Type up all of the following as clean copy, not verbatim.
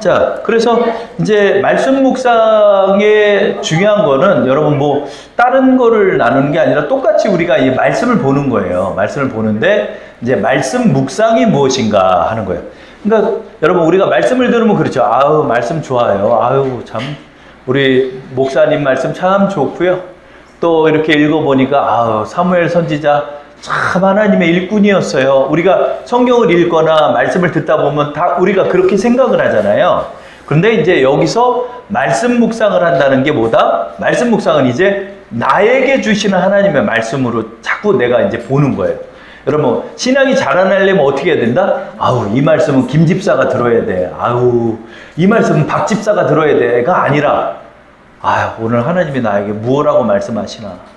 자, 그래서 이제 말씀 묵상의 중요한 거는 여러분 뭐 다른 거를 나누는 게 아니라 똑같이 우리가 이 말씀을 보는 거예요. 말씀을 보는데 이제 말씀 묵상이 무엇인가 하는 거예요. 그러니까 여러분 우리가 말씀을 들으면 그렇죠. 아유, 말씀 좋아요. 아유, 참 우리 목사님 말씀 참 좋고요. 또 이렇게 읽어보니까 아유, 사무엘 선지자 참 하나님의 일꾼이었어요. 우리가 성경을 읽거나 말씀을 듣다 보면 다 우리가 그렇게 생각을 하잖아요. 그런데 이제 여기서 말씀 묵상을 한다는 게 뭐다? 말씀 묵상은 이제 나에게 주시는 하나님의 말씀으로 자꾸 내가 이제 보는 거예요. 여러분 신앙이 자라나려면 어떻게 해야 된다? 아우, 이 말씀은 김 집사가 들어야 돼. 아우, 이 말씀은 박 집사가 들어야 돼가 아니라 아유, 오늘 하나님이 나에게 무엇라고 말씀하시나?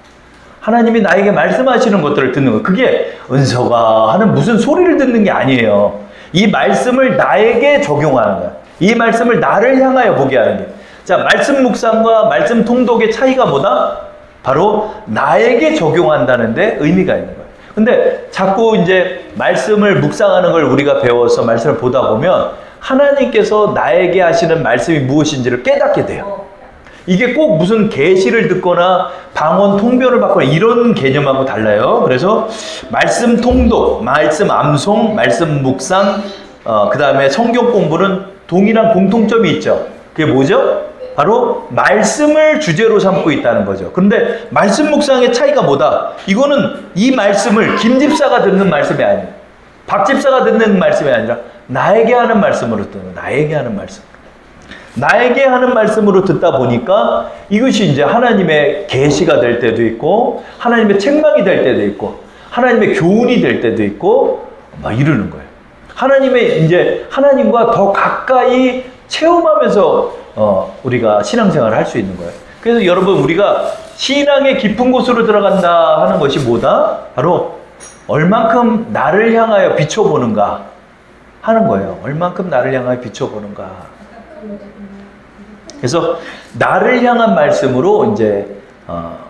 하나님이 나에게 말씀하시는 것들을 듣는 거예요. 그게 은서가 하는 무슨 소리를 듣는 게 아니에요. 이 말씀을 나에게 적용하는 거예요. 이 말씀을 나를 향하여 보게 하는 게. 자, 말씀 묵상과 말씀 통독의 차이가 뭐다? 바로 나에게 적용한다는 데 의미가 있는 거예요. 근데 자꾸 이제 말씀을 묵상하는 걸 우리가 배워서 말씀을 보다 보면 하나님께서 나에게 하시는 말씀이 무엇인지를 깨닫게 돼요. 이게 꼭 무슨 계시를 듣거나 방언 통변을 받거나 이런 개념하고 달라요. 그래서 말씀 통독, 말씀 암송, 말씀 묵상, 그 다음에 성경 공부는 동일한 공통점이 있죠. 그게 뭐죠? 바로 말씀을 주제로 삼고 있다는 거죠. 그런데 말씀 묵상의 차이가 뭐다? 이거는 이 말씀을 김 집사가 듣는 말씀이 아니에요. 박 집사가 듣는 말씀이 아니라 나에게 하는 말씀으로 듣는, 나에게 하는 말씀. 나에게 하는 말씀으로 듣다 보니까 이것이 이제 하나님의 계시가 될 때도 있고 하나님의 책망이 될 때도 있고 하나님의 교훈이 될 때도 있고 막 이러는 거예요. 하나님의 이제 하나님과 더 가까이 체험하면서 우리가 신앙생활을 할 수 있는 거예요. 그래서 여러분 우리가 신앙의 깊은 곳으로 들어간다 하는 것이 뭐다? 바로 얼만큼 나를 향하여 비춰보는가 하는 거예요. 얼만큼 나를 향하여 비춰보는가. 그래서 나를 향한 말씀으로 이제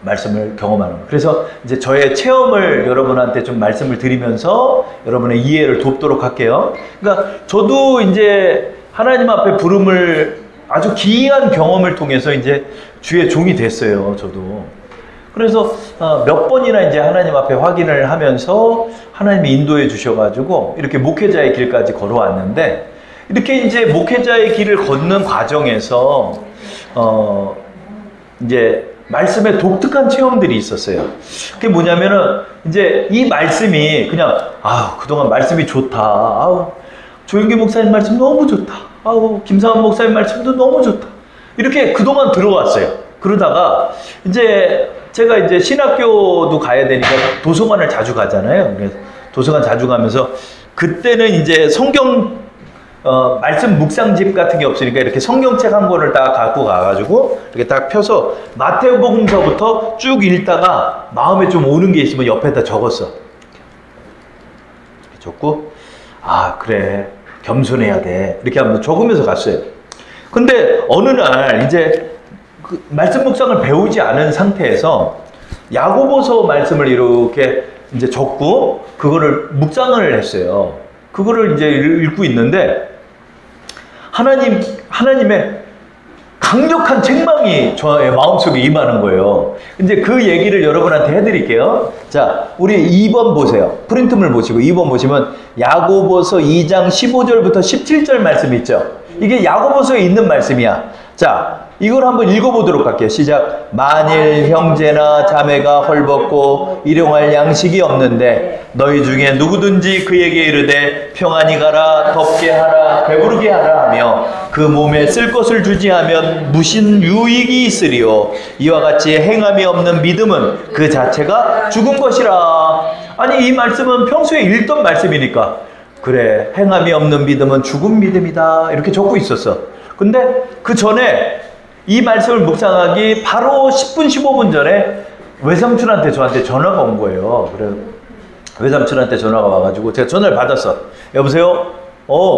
말씀을 경험하는 거예요. 그래서 이제 저의 체험을 여러분한테 좀 말씀을 드리면서 여러분의 이해를 돕도록 할게요. 그러니까 저도 이제 하나님 앞에 부름을 아주 기이한 경험을 통해서 이제 주의 종이 됐어요. 저도. 그래서 몇 번이나 이제 하나님 앞에 확인을 하면서 하나님이 인도해 주셔가지고 이렇게 목회자의 길까지 걸어왔는데 이렇게 이제 목회자의 길을 걷는 과정에서 이제 말씀에 독특한 체험들이 있었어요. 그게 뭐냐면은 이제 이 말씀이 그냥 그동안 말씀이 좋다. 조영기 목사님 말씀 너무 좋다. 김상환 목사님 말씀도 너무 좋다. 이렇게 그동안 들어왔어요. 그러다가 이제 제가 이제 신학교도 가야 되니까 도서관을 자주 가잖아요. 그래서 도서관 자주 가면서 그때는 이제 성경 말씀 묵상집 같은 게 없으니까 이렇게 성경책 한 권을 딱 갖고 가가지고 이렇게 딱 펴서 마태복음서부터 쭉 읽다가 마음에 좀 오는 게 있으면 옆에다 적었어. 이렇게 적고 그래 겸손해야 돼 이렇게 한번 적으면서 갔어요. 근데 어느 날 이제 그 말씀 묵상을 배우지 않은 상태에서 야고보서 말씀을 이렇게 이제 적고 그거를 묵상을 했어요. 그거를 이제 읽고 있는데 하나님의 강력한 책망이 저의 마음속에 임하는 거예요. 이제 그 얘기를 여러분한테 해드릴게요. 자, 우리 2번 보세요. 프린트물 보시고 2번 보시면 야고보서 2장 15절부터 17절 말씀 있죠. 이게 야고보서에 있는 말씀이야. 자, 이걸 한번 읽어보도록 할게요. 시작. 만일 형제나 자매가 헐벗고 일용할 양식이 없는데 너희 중에 누구든지 그에게 이르되 평안히 가라, 덥게 하라, 배부르게 하라 하며 그 몸에 쓸 것을 주지 하면 무슨 유익이 있으리요. 이와 같이 행함이 없는 믿음은 그 자체가 죽은 것이라. 아니 이 말씀은 평소에 읽던 말씀이니까 그래 행함이 없는 믿음은 죽은 믿음이다 이렇게 적고 있었어. 근데 그 전에 이 말씀을 묵상하기 바로 10분 15분 전에 외삼촌한테 저한테 전화가 온 거예요. 그래 외삼촌한테 전화가 와가지고 제가 전화를 받았어. 여보세요?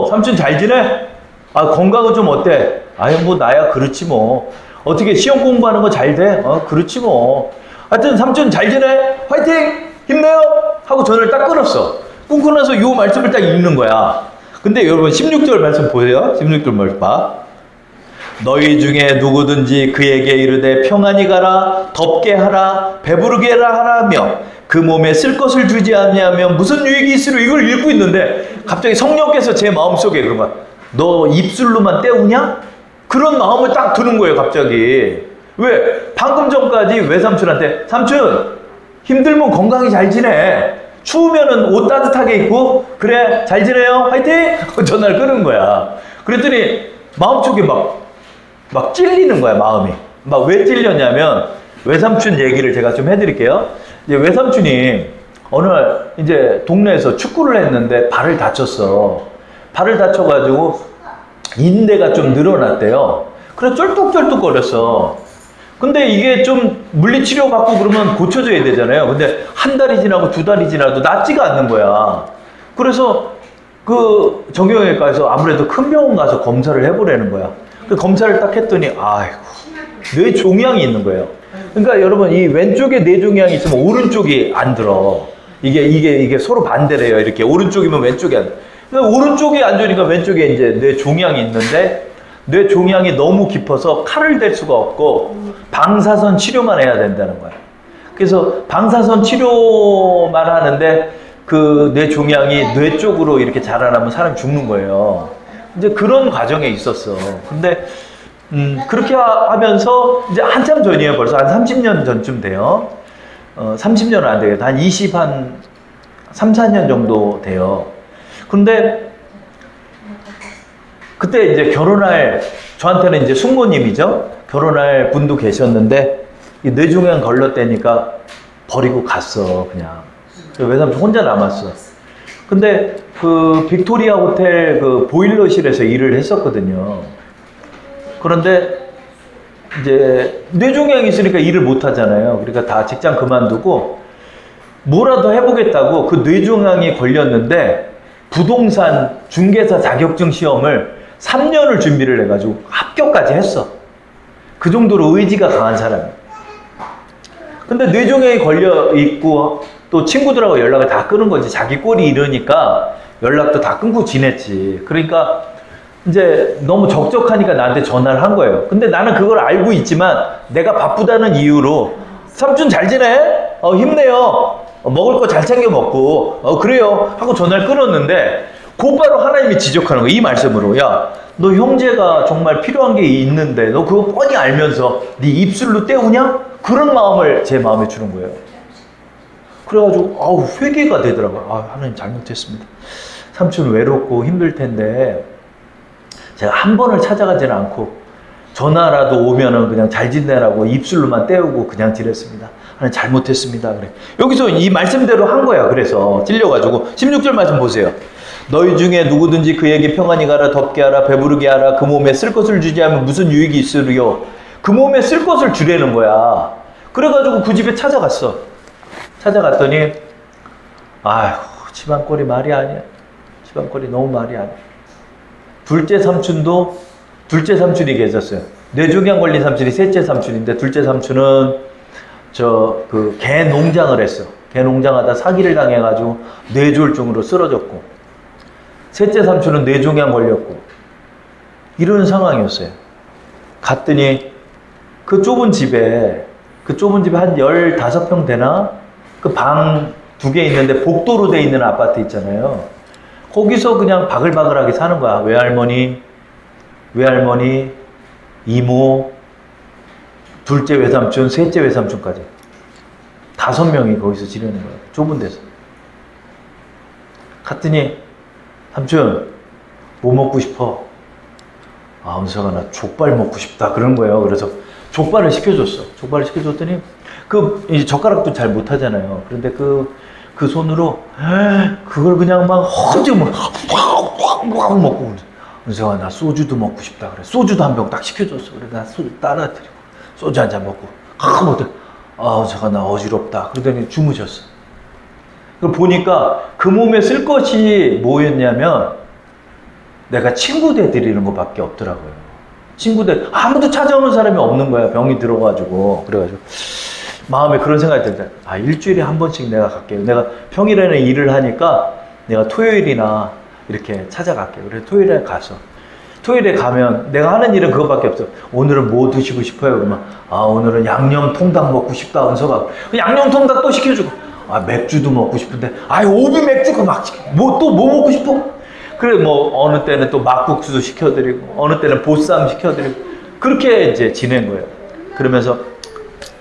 삼촌 잘 지내? 건강은 좀 어때? 뭐 나야 그렇지 뭐. 어떻게 시험 공부하는 거 잘 돼? 그렇지 뭐. 하여튼 삼촌 잘 지내? 화이팅! 힘내요! 하고 전화를 딱 끊었어. 끊고 나서 요 말씀을 딱 읽는 거야. 근데 여러분 16절 말씀 보세요. 16절 말씀 봐. 너희 중에 누구든지 그에게 이르되 평안히 가라, 덥게 하라, 배부르게 하라며 그 몸에 쓸 것을 주지 아니하면 무슨 유익이 있으려. 이걸 읽고 있는데 갑자기 성령께서 제 마음속에 그런 거야. 너 입술로만 때우냐? 그런 마음을 딱 드는 거예요, 갑자기. 왜? 방금 전까지 외삼촌한테 삼촌 힘들면 건강히 잘 지내. 추우면은 옷 따뜻하게 입고 그래 잘 지내요 화이팅! 전화를 끊은 거야. 그랬더니 마음속에 막 찔리는 거야, 마음이. 막 왜 찔렸냐면 외삼촌 얘기를 제가 좀 해드릴게요. 이제 외삼촌이 어느 날 이제 동네에서 축구를 했는데 발을 다쳤어. 발을 다쳐가지고 인대가 좀 늘어났대요. 그래 쩔뚝쩔뚝 거렸어. 근데 이게 좀 물리치료 받고 그러면 고쳐져야 되잖아요. 근데 한 달이 지나고 두 달이 지나도 낫지가 않는 거야. 그래서 그 정형외과에서 아무래도 큰 병원 가서 검사를 해보라는 거야. 그 검사를 딱 했더니 아이고 뇌 종양이 있는 거예요. 그러니까 여러분 이 왼쪽에 뇌 종양이 있으면 오른쪽이 안 들어. 이게 서로 반대래요. 이렇게 오른쪽이면 왼쪽이 안 들어. 그러니까 오른쪽이 안 좋으니까 왼쪽에 이제 뇌 종양이 있는데 뇌 종양이 너무 깊어서 칼을 댈 수가 없고 방사선 치료만 해야 된다는 거야. 그래서 방사선 치료만 하는데 그 뇌 종양이 뇌 쪽으로 이렇게 자라나면 사람이 죽는 거예요. 이제 그런 과정에 있었어. 근데 그렇게 하면서 이제 한참 전이에요. 벌써 한 30년 전쯤 돼요. 30년은 안 되겠다. 한 3, 4년 정도 돼요. 근데 그때 이제 결혼할, 저한테는 이제 숙모님이죠. 결혼할 분도 계셨는데 이 뇌종양 걸렸다니까 버리고 갔어, 그냥. 외삼촌 혼자 남았어. 근데 그 빅토리아 호텔 그 보일러실에서 일을 했었거든요. 그런데 이제 뇌종양이 있으니까 일을 못 하잖아요. 그러니까 다 직장 그만두고 뭐라도 해보겠다고 그 뇌종양이 걸렸는데 부동산 중개사 자격증 시험을 3년을 준비를 해가지고 합격까지 했어. 그 정도로 의지가 강한 사람이에요. 근데 뇌종양이 걸려 있고 또 친구들하고 연락을 다 끊은 거지. 자기 꼴이 이러니까 연락도 다 끊고 지냈지. 그러니까 이제 너무 적적하니까 나한테 전화를 한 거예요. 근데 나는 그걸 알고 있지만 내가 바쁘다는 이유로 삼촌 잘 지내? 힘내요. 먹을 거 잘 챙겨 먹고 그래요 하고 전화를 끊었는데 곧바로 하나님이 지적하는 거야. 이 말씀으로 야, 너 형제가 정말 필요한 게 있는데 너 그거 뻔히 알면서 네 입술로 때우냐? 그런 마음을 제 마음에 주는 거예요. 그래가지고 회개가 되더라고요. 하나님 잘못했습니다. 삼촌 외롭고 힘들 텐데 제가 한 번을 찾아가지는 않고 전화라도 오면은 그냥 잘 지내라고 입술로만 때우고 그냥 지냈습니다. 하나님 잘못했습니다. 그래. 여기서 이 말씀대로 한 거야. 그래서 찔려가지고 16절 말씀 보세요. 너희 중에 누구든지 그에게 평안히 가라, 덥게 하라, 배부르게 하라. 그 몸에 쓸 것을 주지 않으면 무슨 유익이 있으리요. 그 몸에 쓸 것을 주려는 거야. 그래가지고 그 집에 찾아갔어. 찾아갔더니 아휴 집안 꼴이 말이 아니야. 집안 꼴이 너무 말이 아니야. 둘째 삼촌이 계셨어요. 뇌종양 걸린 삼촌이 셋째 삼촌인데 둘째 삼촌은 그 개 농장을 했어. 개 농장하다 사기를 당해가지고 뇌졸중으로 쓰러졌고 셋째 삼촌은 뇌종양 걸렸고 이런 상황이었어요. 갔더니 그 좁은 집에 한 15평 되나? 그 방 2개 있는데 복도로 돼 있는 아파트 있잖아요. 거기서 그냥 바글바글하게 사는 거야. 외할머니, 이모, 둘째 외삼촌, 셋째 외삼촌까지 5명이 거기서 지내는 거야. 좁은 데서. 갔더니 삼촌 뭐 먹고 싶어? 은서가 나 족발 먹고 싶다 그런 거예요. 그래서 족발을 시켜줬어. 족발을 시켜줬더니 이제 젓가락도 잘 못하잖아요. 그런데 그 손으로 그걸 그냥 막 허지고 먹고 은서가 나 소주도 먹고 싶다 그래. 소주도 한 병 딱 시켜줬어. 그래 나 소주 따라 드리고 소주 한 잔 먹고 은서가 나 어지럽다. 그러더니 주무셨어. 그걸 보니까 그 몸에 쓸 것이 뭐였냐면 내가 친구들 드리는 것밖에 없더라고요. 친구들 아무도 찾아오는 사람이 없는 거야. 병이 들어가지고. 그래가지고 마음에 그런 생각이 들잖아. 일주일에 한 번씩 내가 갈게요. 내가 평일에는 일을 하니까 내가 토요일이나 이렇게 찾아갈게요. 그래서 토요일에 가서 토요일에 가면 내가 하는 일은 그것밖에 없어. 오늘은 뭐 드시고 싶어요? 그러면 아 오늘은 양념 통닭 먹고 싶다. 은서가 양념 통닭 또 시켜주고 아 맥주도 먹고 싶은데 아 오비 맥주가 막 뭐 또 뭐 먹고 싶어? 그래 뭐 어느 때는 또 막국수도 시켜드리고 어느 때는 보쌈 시켜드리고 그렇게 이제 지낸 거예요. 그러면서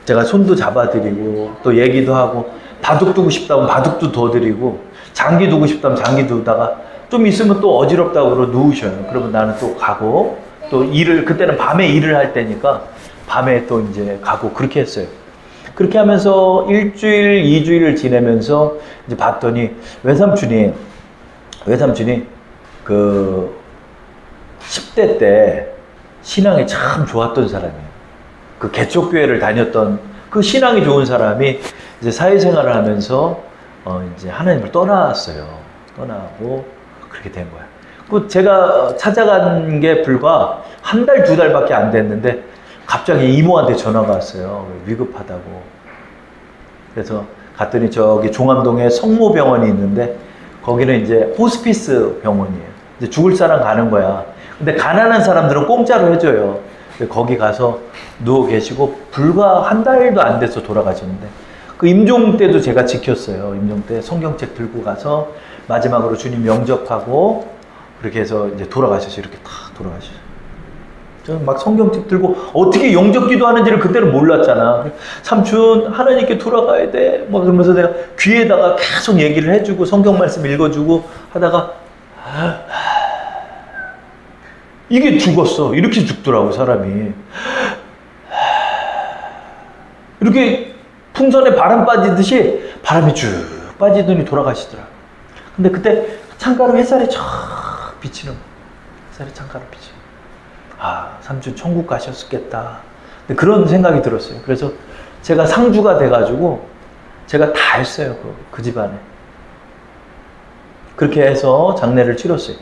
제가 손도 잡아드리고 또 얘기도 하고 바둑 두고 싶다면 바둑도 더 드리고 장기 두고 싶다면 장기 두다가 좀 있으면 또 어지럽다고 그러고 누우셔요. 그러면 나는 또 가고 또 일을 그때는 밤에 일을 할 때니까 밤에 또 이제 가고 그렇게 했어요. 그렇게 하면서 일주일, 2주일을 지내면서 이제 봤더니 외삼촌이 그 10대 때 신앙이 참 좋았던 사람이에요. 그 개척교회를 다녔던 그 신앙이 좋은 사람이 이제 사회생활을 하면서 이제 하나님을 떠났어요. 떠나고 그렇게 된 거야. 그 제가 찾아간 게 불과 한 달, 2달밖에 안 됐는데 갑자기 이모한테 전화가 왔어요. 위급하다고. 그래서 갔더니 저기 종암동에 성모병원이 있는데 거기는 이제 호스피스 병원이에요. 이제 죽을 사람 가는 거야. 근데 가난한 사람들은 공짜로 해줘요. 거기 가서 누워 계시고 불과 한 달도 안 돼서 돌아가셨는데 그 임종 때도 제가 지켰어요. 임종 때 성경책 들고 가서 마지막으로 주님 영접하고 그렇게 해서 이제 돌아가셨어요. 이렇게 탁 돌아가셨어요. 저는 막 성경책 들고 어떻게 영접 기도하는지를 그때는 몰랐잖아. 삼촌 하나님께 돌아가야 돼. 뭐 그러면서 내가 귀에다가 계속 얘기를 해주고 성경 말씀 읽어주고 하다가 이게 죽었어. 이렇게 죽더라고 사람이. 이렇게 풍선에 바람 빠지듯이 바람이 쭉 빠지더니 돌아가시더라고. 근데 그때 창가로 햇살이 쫙 비치는 거야. 햇살이 창가로 비치는 거야. 아, 삼촌 천국 가셨겠다. 근데 그런 생각이 들었어요. 그래서 제가 상주가 돼가지고 제가 다 했어요. 그 집안에. 그렇게 해서 장례를 치렀어요.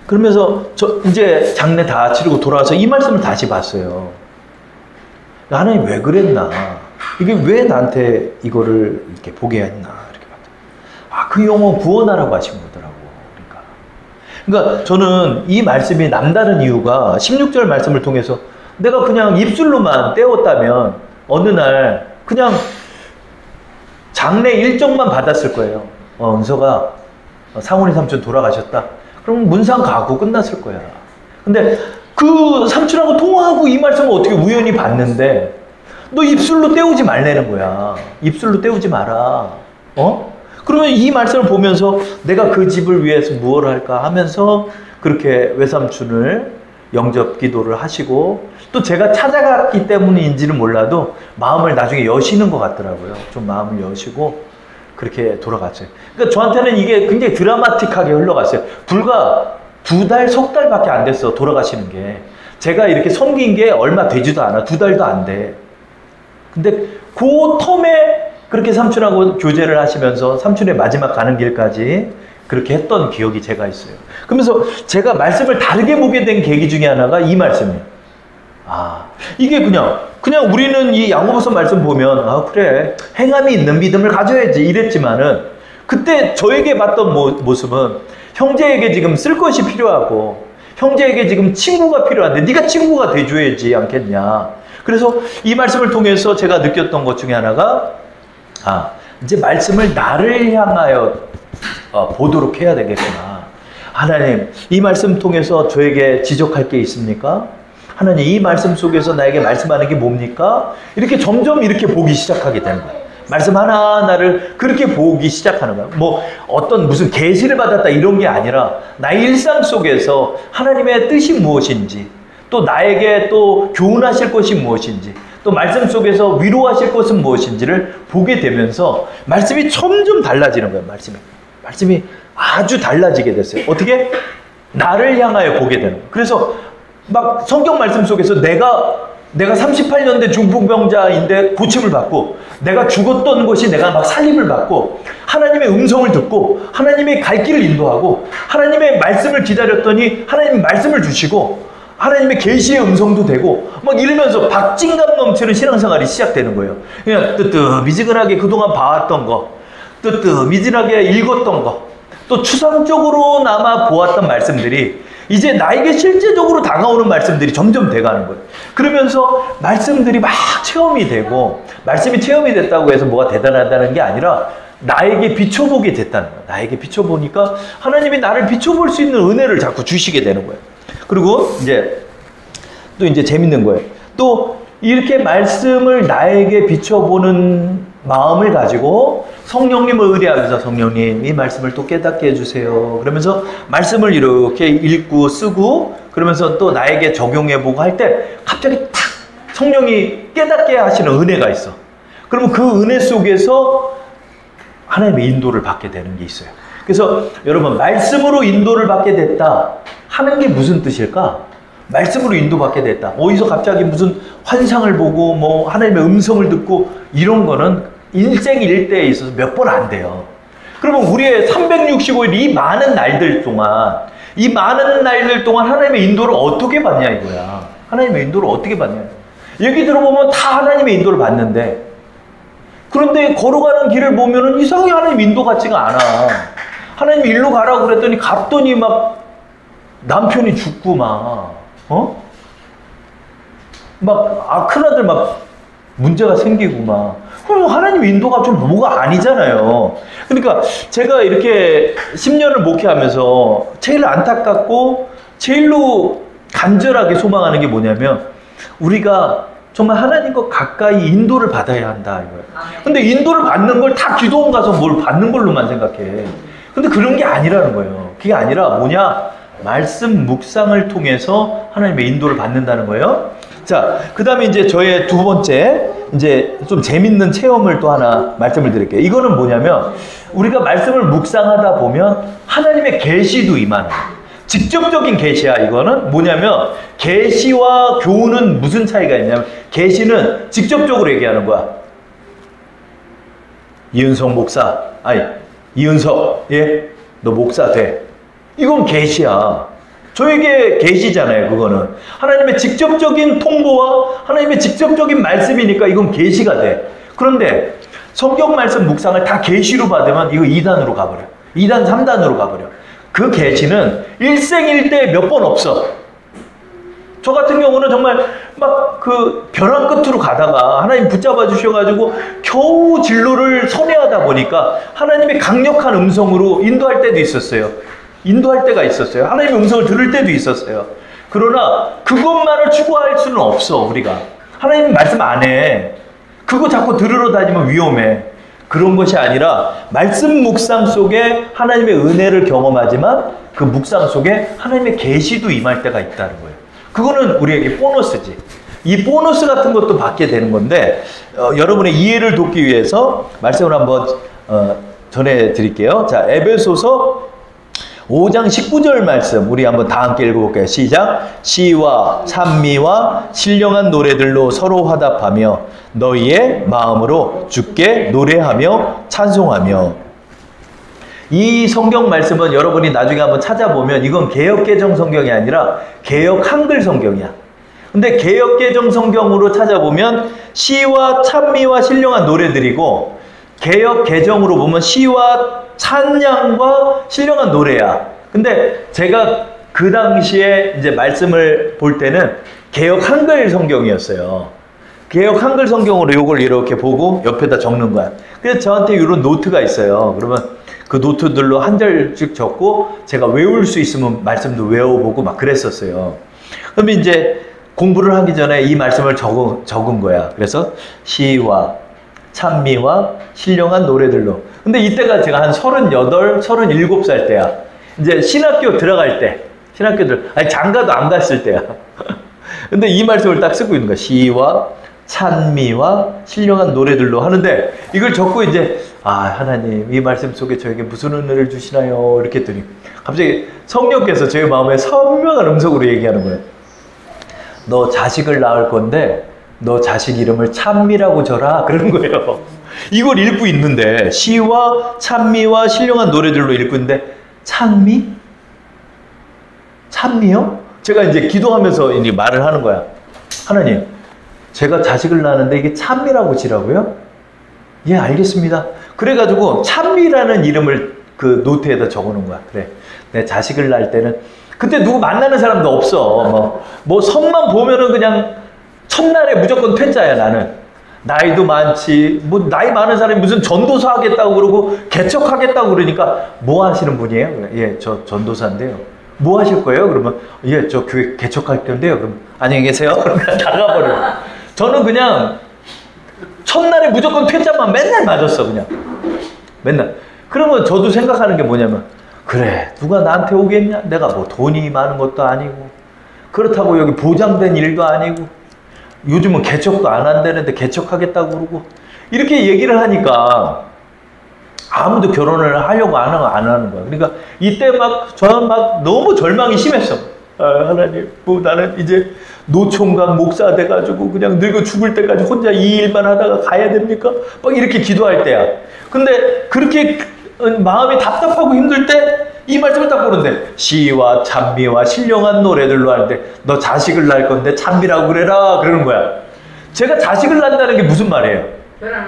그러면서 저 이제 장례 다 치르고 돌아와서 이 말씀을 다시 봤어요. 하나님 왜 그랬나? 이게 왜 나한테 이거를 이렇게 보게 했나? 이렇게 봤더니 아, 그 영혼 구원하라고 하신 거더라고. 그러니까 저는 이 말씀이 남다른 이유가 16절 말씀을 통해서 내가 그냥 입술로만 떼었다면 어느 날 그냥 장례 일정만 받았을 거예요. 은서가 상훈이 삼촌 돌아가셨다. 그럼 문상 가고 끝났을 거야. 근데 그 삼촌하고 통화하고 이 말씀을 어떻게 우연히 봤는데 너 입술로 때우지 말라는 거야. 입술로 때우지 마라. 그러면 이 말씀을 보면서 내가 그 집을 위해서 무엇을 할까 하면서 그렇게 외삼촌을 영접 기도를 하시고 또 제가 찾아갔기 때문인지는 몰라도 마음을 나중에 여시는 것 같더라고요. 좀 마음을 여시고 그렇게 돌아갔어요. 그러니까 저한테는 이게 굉장히 드라마틱하게 흘러갔어요. 불과 2달, 석 달밖에 안 됐어, 돌아가시는 게. 제가 이렇게 섬긴 게 얼마 되지도 않아. 2달도 안 돼. 근데 그 텀에 그렇게 삼촌하고 교제를 하시면서 삼촌의 마지막 가는 길까지 그렇게 했던 기억이 제가 있어요. 그러면서 제가 말씀을 다르게 보게 된 계기 중에 하나가 이 말씀이에요. 아, 이게 그냥 우리는 이 야고보서 말씀 보면 아 그래 행함이 있는 믿음을 가져야지 이랬지만은 그때 저에게 봤던 모습은 형제에게 지금 쓸 것이 필요하고 형제에게 지금 친구가 필요한데 네가 친구가 돼줘야지 않겠냐. 그래서 이 말씀을 통해서 제가 느꼈던 것 중에 하나가 아 이제 말씀을 나를 향하여 보도록 해야 되겠구나. 하나님 이 말씀 통해서 저에게 지적할 게 있습니까? 하나님 이 말씀 속에서 나에게 말씀하는 게 뭡니까? 이렇게 점점 이렇게 보기 시작하게 되는 거예요. 말씀 하나하나를 그렇게 보기 시작하는 거예요. 뭐 어떤 무슨 계시를 받았다 이런 게 아니라 나의 일상 속에서 하나님의 뜻이 무엇인지 또 나에게 또 교훈하실 것이 무엇인지 또 말씀 속에서 위로하실 것은 무엇인지를 보게 되면서 말씀이 점점 달라지는 거예요. 말씀이 아주 달라지게 됐어요. 어떻게? 나를 향하여 보게 되는 거예요. 그래서 막 성경 말씀 속에서 내가 38년대 중풍병자인데 고침을 받고 내가 죽었던 곳이 내가 막 살림을 받고 하나님의 음성을 듣고 하나님의 갈 길을 인도하고 하나님의 말씀을 기다렸더니 하나님 말씀을 주시고 하나님의 계시의 음성도 되고 막 이러면서 박진감 넘치는 신앙생활이 시작되는 거예요. 그냥 뜨뜻미지근하게 그동안 봐왔던 거 뜨뜻미지근하게 읽었던 거 또 추상적으로나마 보았던 말씀들이 이제 나에게 실제적으로 다가오는 말씀들이 점점 돼가는 거예요. 그러면서 말씀들이 막 체험이 되고, 말씀이 체험이 됐다고 해서 뭐가 대단하다는 게 아니라 나에게 비춰보게 됐다는 거예요. 나에게 비춰보니까 하나님이 나를 비춰볼 수 있는 은혜를 자꾸 주시게 되는 거예요. 그리고 이제 또 이제 재밌는 거예요. 또 이렇게 말씀을 나에게 비춰보는 마음을 가지고 성령님을 의뢰하면서 성령님 이 말씀을 또 깨닫게 해주세요. 그러면서 말씀을 이렇게 읽고 쓰고 그러면서 또 나에게 적용해보고 할 때 갑자기 탁 성령이 깨닫게 하시는 은혜가 있어. 그러면 그 은혜 속에서 하나님의 인도를 받게 되는 게 있어요. 그래서 여러분 말씀으로 인도를 받게 됐다 하는 게 무슨 뜻일까? 말씀으로 인도받게 됐다. 어디서 갑자기 무슨 환상을 보고 뭐 하나님의 음성을 듣고 이런 거는 일생 일대에 있어서 몇 번 안 돼요. 그러면 우리의 365일 이 많은 날들 동안 하나님의 인도를 어떻게 받냐 이거야. 하나님의 인도를 어떻게 받냐. 얘기 들어보면 다 하나님의 인도를 받는데 그런데 걸어가는 길을 보면은 이상하게 하나님 인도 같지가 않아. 하나님 일로 가라고 그랬더니 갔더니 막 남편이 죽고 막 큰아들 막 문제가 생기고 막. 하나님 인도가 좀 뭐가 아니잖아요. 그러니까 제가 이렇게 10년을 목회하면서 제일 안타깝고 제일로 간절하게 소망하는 게 뭐냐면 우리가 정말 하나님과 가까이 인도를 받아야 한다 이거예요. 근데 인도를 받는 걸 다 기도원 가서 뭘 받는 걸로만 생각해. 근데 그런 게 아니라는 거예요. 그게 아니라 뭐냐? 말씀 묵상을 통해서 하나님의 인도를 받는다는 거예요. 자, 그 다음에 이제 저의 두 번째, 이제 좀 재밌는 체험을 또 하나 말씀을 드릴게요. 이거는 뭐냐면, 우리가 말씀을 묵상하다 보면 하나님의 계시도 임하는 거예요. 직접적인 계시야, 이거는. 뭐냐면, 계시와 교훈은 무슨 차이가 있냐면, 계시는 직접적으로 얘기하는 거야. 이은석 목사, 이은석, 너 목사 돼. 이건 계시야. 저에게 계시잖아요. 그거는 하나님의 직접적인 통보와 하나님의 직접적인 말씀이니까 이건 계시가 돼. 그런데 성경 말씀 묵상을 다 계시로 받으면 이거 2단으로 가버려. 2단 3단으로 가버려. 그 계시는 일생일대에 몇 번 없어. 저 같은 경우는 정말 막 그 벼랑 끝으로 가다가 하나님 붙잡아 주셔가지고 겨우 진로를 선회하다 보니까 하나님의 강력한 음성으로 인도할 때도 있었어요. 인도할 때가 있었어요. 하나님의 음성을 들을 때도 있었어요. 그러나 그것만을 추구할 수는 없어. 우리가 하나님 말씀 안 해. 그거 자꾸 들으러 다니면 위험해. 그런 것이 아니라 말씀 묵상 속에 하나님의 은혜를 경험하지만 그 묵상 속에 하나님의 계시도 임할 때가 있다는 거예요. 그거는 우리에게 보너스지. 이 보너스 같은 것도 받게 되는 건데 여러분의 이해를 돕기 위해서 말씀을 한번 전해드릴게요. 자, 에베소서 5장 19절 말씀 우리 한번 다 함께 읽어볼게요. 시작. 시와 찬미와 신령한 노래들로 서로 화답하며 너희의 마음으로 주께 노래하며 찬송하며. 이 성경 말씀은 여러분이 나중에 한번 찾아보면 이건 개역개정 성경이 아니라 개역 한글 성경이야. 근데 개역개정 성경으로 찾아보면 시와 찬미와 신령한 노래들이고 개역 개정으로 보면 시와 찬양과 신령한 노래야. 근데 제가 그 당시에 이제 말씀을 볼 때는 개역 한글 성경이었어요. 개역 한글 성경으로 이걸 이렇게 보고 옆에다 적는 거야. 그래서 저한테 이런 노트가 있어요. 그러면 그 노트들로 한 절씩 적고 제가 외울 수 있으면 말씀도 외워보고 막 그랬었어요. 그러면 이제 공부를 하기 전에 이 말씀을 적은 거야. 그래서 시와 찬미와 신령한 노래들로. 근데 이때가 제가 한 38, 37살 때야. 이제 신학교 들어갈 때. 장가도 안 갔을 때야. 근데 이 말씀을 딱 쓰고 있는 거야. 시와 찬미와 신령한 노래들로 하는데 이걸 적고 이제 하나님 이 말씀 속에 저에게 무슨 은혜를 주시나요? 이렇게 했더니 갑자기 성령께서 제 마음에 선명한 음성으로 얘기하는 거예요. 너 자식을 낳을 건데 너 자식 이름을 찬미라고 줘라. 그러는 거예요. 이걸 읽고 있는데 시와 찬미와 신령한 노래들로 읽고 있는데 찬미? 찬미요? 제가 이제 기도하면서 이제 말을 하는 거야. 하나님, 제가 자식을 낳았는데 이게 찬미라고 지라고요? 예, 알겠습니다. 그래가지고 찬미라는 이름을 그 노트에다 적어놓은 거야. 그래, 내 자식을 낳을 때는 그때 누구 만나는 사람도 없어. 뭐 성만 보면은 그냥 첫날에 무조건 퇴짜야. 나는 나이도 많지. 뭐 나이 많은 사람이 무슨 전도사 하겠다고 그러고 개척하겠다고 그러니까 뭐 하시는 분이에요? 예, 저 전도사인데요. 뭐 하실 거예요? 그러면 예, 저 교회 개척할 건데요. 그럼 안녕히 계세요. 그러면 나가버려요. 저는 그냥 첫날에 무조건 퇴짜만 맨날 맞았어. 그냥 맨날. 그러면 저도 생각하는 게 뭐냐면, 그래, 누가 나한테 오겠냐? 내가 뭐 돈이 많은 것도 아니고, 그렇다고 여기 보장된 일도 아니고, 요즘은 개척도 안 한다는데 개척하겠다고 그러고, 이렇게 얘기를 하니까 아무도 결혼을 하려고 안 하는 거야. 그러니까 이때 저는 너무 절망이 심했어. 아, 하나님, 뭐 나는 이제 노총각 목사 돼가지고 그냥 늙어 죽을 때까지 혼자 이 일만 하다가 가야 됩니까? 막 이렇게 기도할 때야. 근데 그렇게 마음이 답답하고 힘들 때 이 말씀을 딱 보는데, 시와 찬미와 신령한 노래들로 하는데 너 자식을 낳을 건데 찬미라고 그래라 그러는 거야. 제가 자식을 낳는다는 게 무슨 말이에요?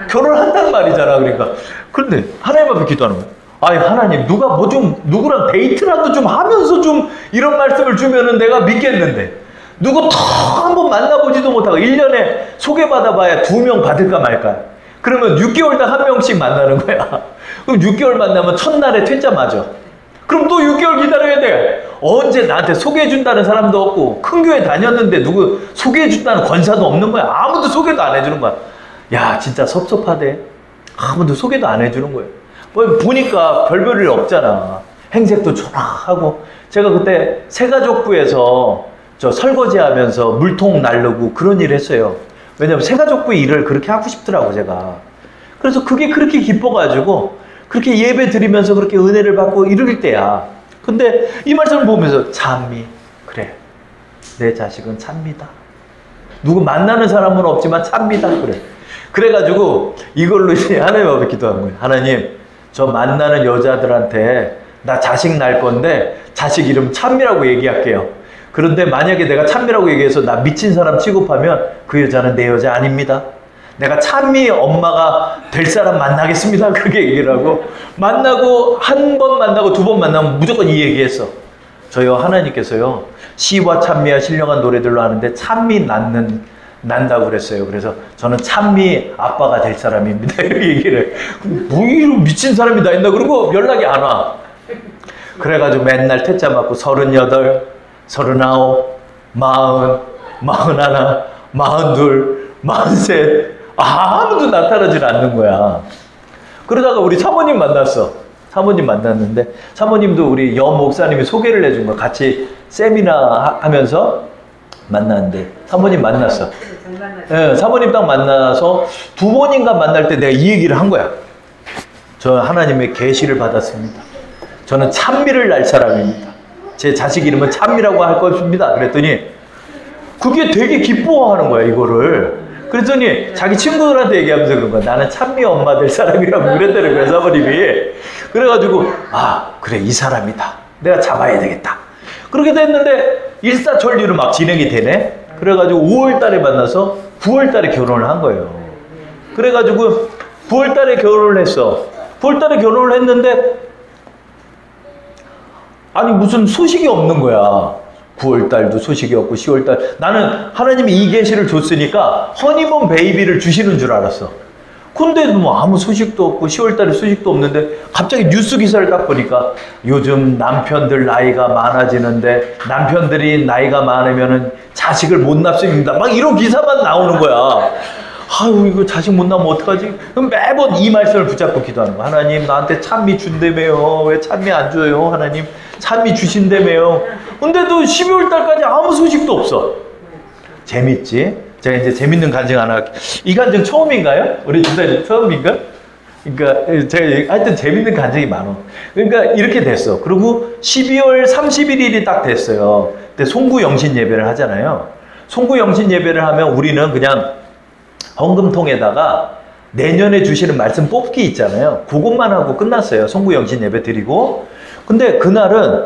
결혼한다는 말이잖아. 그러니까. 그런데 하나님 앞에 기도하는 거야. 아니, 하나님, 누가 뭐 좀 누구랑 데이트라도 좀 하면서 좀 이런 말씀을 주면은 내가 믿겠는데, 누구 턱 한번 만나보지도 못하고 1년에 소개받아봐야 2명 받을까 말까. 그러면 6개월당 1명씩 만나는 거야. 그럼 6개월 만나면 첫날에 퇴짜 맞아. 그럼 또 6개월 기다려야 돼. 언제 나한테 소개해준다는 사람도 없고, 큰 교회 다녔는데 누구 소개해준다는 권사도 없는 거야. 아무도 소개도 안 해주는 거야. 야, 진짜 섭섭하대. 아무도 소개도 안 해주는 거예요. 뭐 보니까 별별 일 없잖아. 행색도 초라하고. 제가 그때 새가족부에서 저 설거지 하면서 물통 날르고 그런 일 했어요. 왜냐면 새가족부 일을 그렇게 하고 싶더라고, 제가. 그래서 그게 그렇게 기뻐가지고 그렇게 예배 드리면서 그렇게 은혜를 받고 이럴 때야. 근데 이 말씀을 보면서, 찬미, 그래, 내 자식은 찬미다. 누구 만나는 사람은 없지만 찬미다. 그래. 그래가지고 이걸로 이제 하나님 앞에 기도한 거예요. 하나님, 저 만나는 여자들한테 나 자식 낳을 건데 자식 이름 찬미라고 얘기할게요. 그런데 만약에 내가 찬미라고 얘기해서 나 미친 사람 취급하면 그 여자는 내 여자 아닙니다. 내가 찬미 엄마가 될 사람 만나겠습니다. 그렇게 얘기를 하고, 만나고 한 번 만나고 2번 만나면 무조건 이 얘기했어. 저요, 하나님께서요, 시와 찬미와 신령한 노래들로 하는데 찬미 난다고 그랬어요. 그래서 저는 찬미 아빠가 될 사람입니다. 이렇게 얘기를 해. 뭐 이런 미친 사람이 다 있나? 그러고 연락이 안 와. 그래가지고 맨날 퇴짜 맞고 38, 39, 40, 41, 42, 43, 아무도 나타나질 않는 거야. 그러다가 우리 사모님 만났어. 사모님 만났는데, 사모님도 우리 여 목사님이 소개를 해준 거 같이 세미나 하면서 만났는데, 사모님 만났어. 네, 사모님 딱 만나서 2번인가 만날 때 내가 이 얘기를 한 거야. 저 하나님의 계시를 받았습니다. 저는 찬미를 낳을 사람입니다. 제 자식 이름은 찬미라고 할 것입니다. 그랬더니 그게 되게 기뻐하는 거야, 이거를. 그랬더니 자기 친구들한테 얘기하면서 그런 거야. 나는 찬미 엄마 될 사람이라고 그랬다는 거야, 사모님이. 그래가지고, 아, 그래, 이 사람이다. 내가 잡아야 되겠다. 그렇게 됐는데 일사천리로 막 진행이 되네. 그래가지고 5월 달에 만나서 9월 달에 결혼을 한 거예요. 그래가지고 9월 달에 결혼을 했어. 9월 달에 결혼을 했는데, 아니, 무슨 소식이 없는 거야. 9월달도 소식이 없고 10월달. 나는 하나님이 이 계시를 줬으니까 허니문 베이비를 주시는 줄 알았어. 근데 뭐 아무 소식도 없고 10월달에 소식도 없는데 갑자기 뉴스 기사를 딱 보니까 요즘 남편들 나이가 많아지는데 남편들이 나이가 많으면은 자식을 못 낳습니다. 막 이런 기사만 나오는 거야. 아유, 이거 자식 못 낳으면 어떡하지? 그럼 매번 이 말씀을 붙잡고 기도하는 거야. 하나님, 나한테 찬미 준다며요. 왜 찬미 안 줘요? 하나님, 찬미 주신다며요. 근데도 12월 달까지 아무 소식도 없어. 재밌지? 제가 이제 재밌는 간증 하나 할게요. 이 간증 처음인가요? 우리 집사님 처음인가? 그러니까 제가 하여튼 재밌는 간증이 많아. 그러니까 이렇게 됐어. 그리고 12월 31일이 딱 됐어요. 그때 송구 영신 예배를 하잖아요. 송구 영신 예배를 하면 우리는 그냥 헌금통에다가 내년에 주시는 말씀 뽑기 있잖아요. 그것만 하고 끝났어요. 송구 영신 예배 드리고. 근데 그날은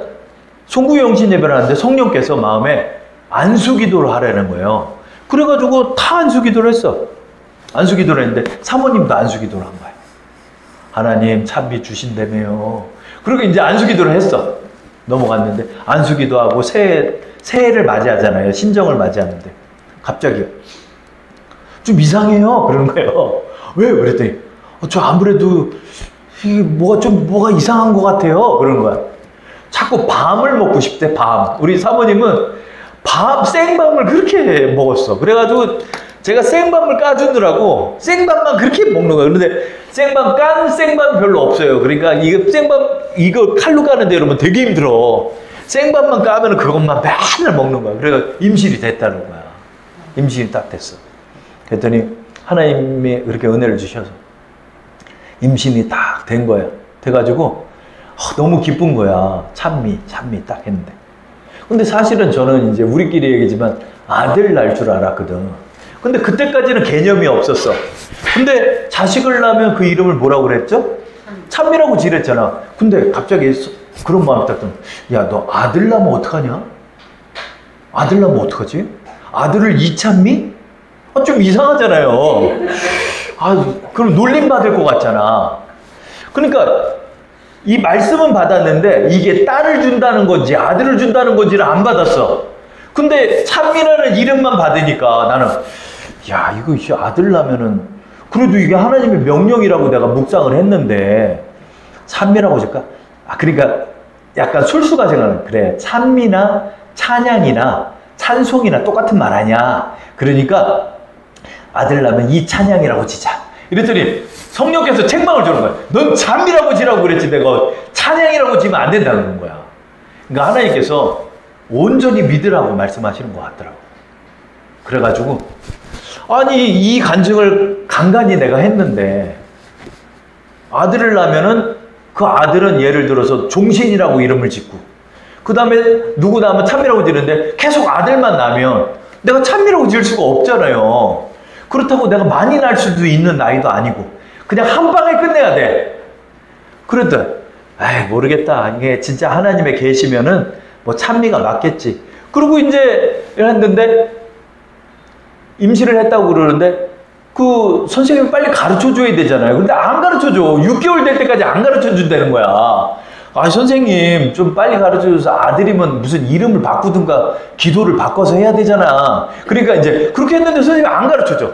송구 영신 예배를 하는데 성령께서 마음에 안수기도를 하라는 거예요. 그래가지고 다 안수기도를 했어. 안수기도를 했는데 사모님도 안수기도를 한 거예요. 하나님, 찬미 주신다며요. 그리고 이제 안수기도를 했어. 넘어갔는데 안수기도 하고 새해를 맞이하잖아요. 신정을 맞이하는데 갑자기 좀 이상해요. 그러는 거예요. 왜? 그랬더니 저 아무래도 이게 뭐가 이상한 것 같아요. 그러는 거야. 자꾸 밤을 먹고 싶대. 밤. 우리 사모님은 생밤을 그렇게 먹었어. 그래가지고 제가 생밤을 까주느라고 생밤만 그렇게 먹는 거예요. 그런데 깐 생밤 별로 없어요. 그러니까 이거 칼로 까는데 여러분 되게 힘들어. 생밤만 까면 그것만 맨날 먹는 거야. 그래서 임신이 됐다는 거야. 임신이 딱 됐어. 그랬더니 하나님이 그렇게 은혜를 주셔서 임신이 딱 된 거야. 돼가지고 너무 기쁜 거야. 찬미 딱 했는데. 근데 사실은 저는 이제 우리끼리 얘기지만 아들 날 줄 알았거든. 근데 그때까지는 개념이 없었어. 근데 자식을 낳으면 그 이름을 뭐라고 그랬죠? 찬미라고 지랬잖아. 근데 갑자기 그런 마음이 딱 들어. 야, 너 아들 낳으면 어떡하냐? 아들 낳으면 어떡하지? 아들을 이찬미? 좀 이상하잖아요. 그럼 놀림받을 것 같잖아. 그러니까 이 말씀은 받았는데 이게 딸을 준다는 건지 아들을 준다는 건지를 안 받았어. 근데 찬미라는 이름만 받으니까 나는 야, 이거 아들 낳으면은 그래도 이게 하나님의 명령이라고 내가 묵상을 했는데 찬미라고 줄까? 그러니까 약간 술수가 생각나는. 그래, 찬미나 찬양이나 찬송이나 똑같은 말 아니야. 그러니까 아들 낳으면 이 찬양이라고 지자. 이랬더니 성령께서 책망을 주는 거야. 넌 찬미라고 지라고 그랬지 내가 찬양이라고 지면 안 된다는 거야. 그러니까 하나님께서 온전히 믿으라고 말씀하시는 것 같더라고. 그래가지고 아니 이 간증을 간간히 내가 했는데 아들을 낳으면은 그 아들은 예를 들어서 종신이라고 이름을 짓고 그 다음에 누구 낳으면 찬미라고 지는데 계속 아들만 낳으면 내가 찬미라고 지을 수가 없잖아요. 그렇다고 내가 많이 낳을 수도 있는 나이도 아니고 그냥 한 방에 끝내야 돼. 그랬더니 모르겠다. 이게 진짜 하나님의 계시면은 뭐 찬미가 맞겠지. 그리고 이제 했는데 임신을 했다고 그러는데 그 선생님이 빨리 가르쳐 줘야 되잖아요. 근데 안 가르쳐 줘. 6개월 될 때까지 안 가르쳐 준다는 거야. 선생님 좀 빨리 가르쳐 줘서 아들이면 무슨 이름을 바꾸든가 기도를 바꿔서 해야 되잖아. 그러니까 이제 그렇게 했는데 선생님이 안 가르쳐 줘.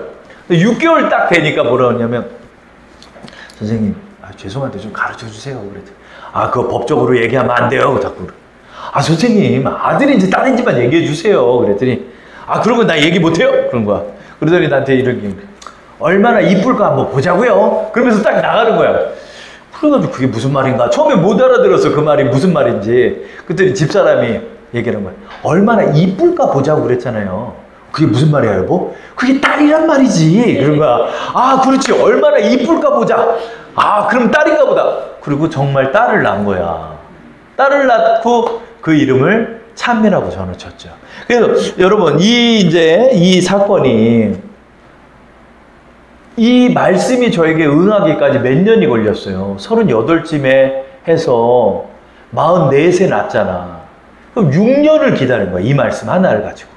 6개월 딱 되니까 뭐라 하냐면 선생님 죄송한데 좀 가르쳐 주세요. 그랬더니 그거 법적으로 얘기하면 안 돼요. 자꾸 선생님 아들인지 딸인지만 얘기해 주세요. 그랬더니 그러면 나 얘기 못해요? 그런 거야. 그러더니 나한테 이렇게 얼마나 이쁠까 한번 보자고요. 그러면서 딱 나가는 거야. 그래가지고 그게 무슨 말인가 처음에 못 알아들었어. 그 말이 무슨 말인지. 그랬더니 집사람이 얘기하는 거야. 얼마나 이쁠까 보자고 그랬잖아요. 그게 무슨 말이야 여보? 그게 딸이란 말이지. 그런 거야. 그렇지. 얼마나 이쁠까 보자. 그럼 딸인가 보다. 그리고 정말 딸을 낳은 거야. 딸을 낳고 그 이름을 찬미라고 저는 쳤죠. 그래서 여러분 이 사건이 이 말씀이 저에게 응하기까지 몇 년이 걸렸어요. 38쯤에 해서 44세 낳았잖아. 그럼 6년을 기다린 거야. 이 말씀 하나를 가지고.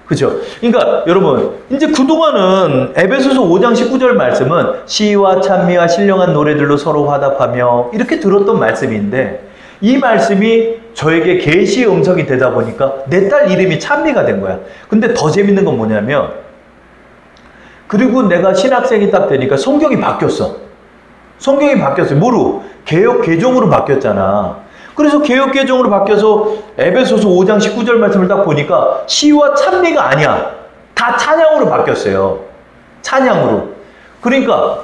그죠? 그러니까 여러분 이제 그동안은 에베소서 5장 19절 말씀은 시와 찬미와 신령한 노래들로 서로 화답하며 이렇게 들었던 말씀인데 이 말씀이 저에게 계시의 음성이 되다 보니까 내 딸 이름이 찬미가 된 거야. 근데 더 재밌는 건 뭐냐면 그리고 내가 신학생이 딱 되니까 성경이 바뀌었어. 성경이 바뀌었어요. 뭐로? 개역 개정으로 바뀌었잖아. 그래서 개역 개정으로 바뀌어서 에베소서 5장 19절 말씀을 딱 보니까 시와 찬미가 아니야. 다 찬양으로 바뀌었어요. 찬양으로. 그러니까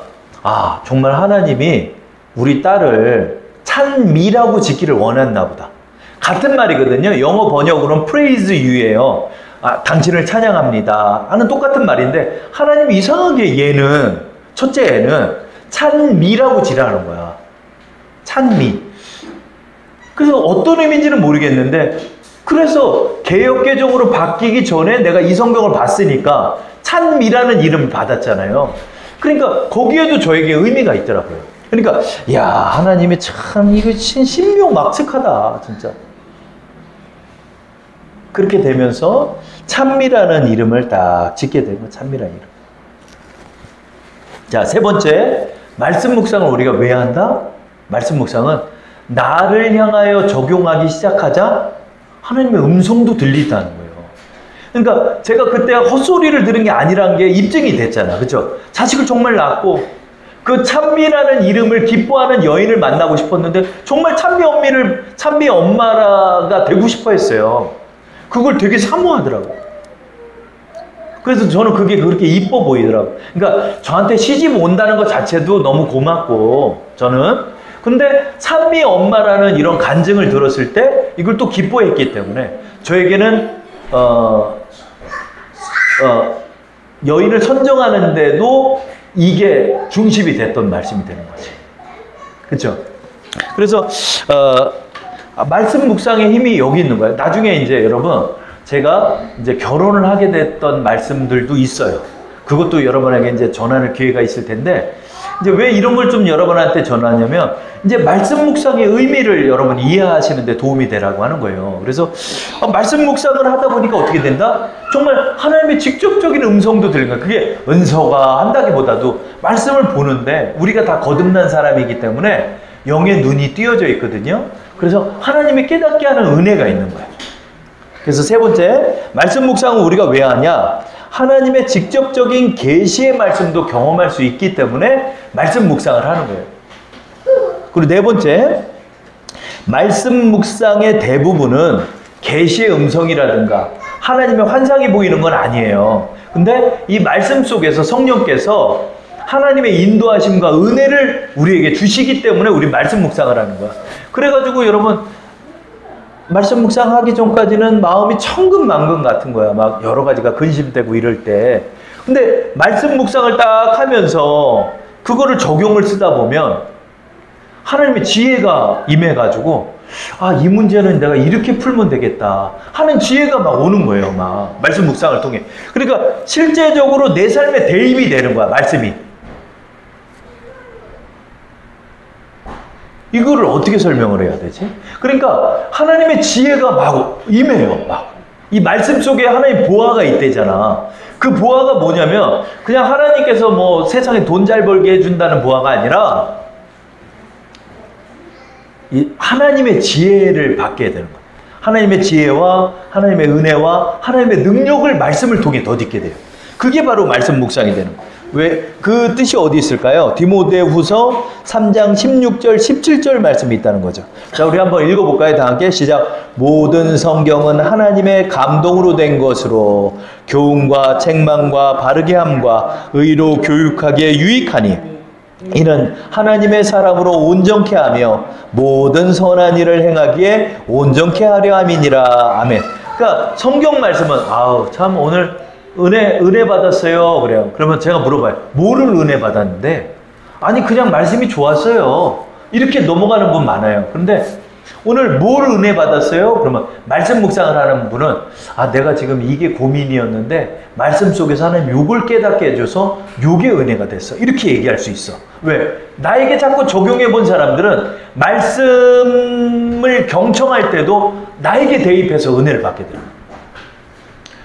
정말 하나님이 우리 딸을 찬미라고 짓기를 원했나 보다. 같은 말이거든요. 영어 번역으로는 praise you예요. 당신을 찬양합니다 하는 똑같은 말인데 하나님이 이상하게 첫째 애는 찬미라고 지랄하는 거야. 찬미. 그래서 어떤 의미인지는 모르겠는데 그래서 개역개정으로 바뀌기 전에 내가 이 성경을 봤으니까 찬미라는 이름을 받았잖아요. 그러니까 거기에도 저에게 의미가 있더라고요. 그러니까 하나님이 참 이거 신묘막측하다 진짜. 그렇게 되면서 찬미라는 이름을 딱 짓게 된 거. 찬미라는 이름. 자, 세 번째 말씀 묵상을 우리가 왜 한다? 말씀 묵상은 나를 향하여 적용하기 시작하자 하나님의 음성도 들리다는 거예요. 그러니까 제가 그때 헛소리를 들은 게 아니란 게 입증이 됐잖아. 그렇죠? 자식을 정말 낳았고 그 찬미라는 이름을 기뻐하는 여인을 만나고 싶었는데 정말 찬미 엄마가 되고 싶어 했어요. 그걸 되게 사모하더라고요. 그래서 저는 그게 그렇게 이뻐 보이더라고요. 그러니까 저한테 시집 온다는 것 자체도 너무 고맙고 저는 근데 찬미 엄마라는 이런 간증을 들었을 때 이걸 또 기뻐했기 때문에 저에게는 여인을 선정하는데도 이게 중심이 됐던 말씀이 되는 거지. 그렇죠? 그래서 말씀 묵상의 힘이 여기 있는 거예요. 나중에 이제 여러분 제가 이제 결혼을 하게 됐던 말씀들도 있어요. 그것도 여러분에게 이제 전할 기회가 있을 텐데 이제 왜 이런 걸 좀 여러분한테 전하냐면 이제 말씀 묵상의 의미를 여러분 이해하시는 데 도움이 되라고 하는 거예요. 그래서 말씀 묵상을 하다 보니까 어떻게 된다? 정말 하나님의 직접적인 음성도 들리는 거예요. 그게 은서가 한다기보다도 말씀을 보는데 우리가 다 거듭난 사람이기 때문에 영의 눈이 띄어져 있거든요. 그래서 하나님이 깨닫게 하는 은혜가 있는 거예요. 그래서 세 번째, 말씀 묵상은 우리가 왜 하냐? 하나님의 직접적인 계시의 말씀도 경험할 수 있기 때문에 말씀 묵상을 하는 거예요. 그리고 네 번째, 말씀 묵상의 대부분은 계시의 음성이라든가 하나님의 환상이 보이는 건 아니에요. 근데 이 말씀 속에서 성령께서 하나님의 인도하심과 은혜를 우리에게 주시기 때문에 우리 말씀 묵상을 하는 거야. 그래가지고 여러분 말씀 묵상하기 전까지는 마음이 천근만근 같은 거야. 막 여러 가지가 근심되고 이럴 때. 근데 말씀 묵상을 딱 하면서 그거를 적용을 쓰다 보면 하나님의 지혜가 임해가지고 아, 이 문제는 내가 이렇게 풀면 되겠다 하는 지혜가 막 오는 거예요. 막 말씀 묵상을 통해. 그러니까 실제적으로 내 삶에 대입이 되는 거야. 말씀이. 이거를 어떻게 설명을 해야 되지? 그러니까 하나님의 지혜가 막 임해요. 막. 이 말씀 속에 하나님 보화가 있대잖아. 그 보화가 뭐냐면 그냥 하나님께서 뭐 세상에 돈 잘 벌게 해준다는 보화가 아니라 이 하나님의 지혜를 받게 되는 거예요. 하나님의 지혜와 하나님의 은혜와 하나님의 능력을 말씀을 통해 덧입게 돼요. 그게 바로 말씀 묵상이 되는 거예요. 왜? 그 뜻이 어디 있을까요? 디모데후서 3장 16절 17절 말씀이 있다는 거죠. 자, 우리 한번 읽어볼까요? 다 함께 시작. 모든 성경은 하나님의 감동으로 된 것으로 교훈과 책망과 바르게 함과 의로 교육하기에 유익하니 이는 하나님의 사람으로 온전케 하며 모든 선한 일을 행하기에 온전케 하려 함이니라. 아멘. 그러니까 성경 말씀은 아우 참 오늘 은혜 받았어요. 그래요. 그러면 제가 물어봐요. 뭐를 은혜 받았는데? 아니 그냥 말씀이 좋았어요. 이렇게 넘어가는 분 많아요. 그런데 오늘 뭘 은혜 받았어요? 그러면 말씀 묵상을 하는 분은 아 내가 지금 이게 고민이었는데 말씀 속에서 하나님 요걸 깨닫게 해줘서 요게 은혜가 됐어. 이렇게 얘기할 수 있어. 왜? 나에게 자꾸 적용해 본 사람들은 말씀을 경청할 때도 나에게 대입해서 은혜를 받게 돼요.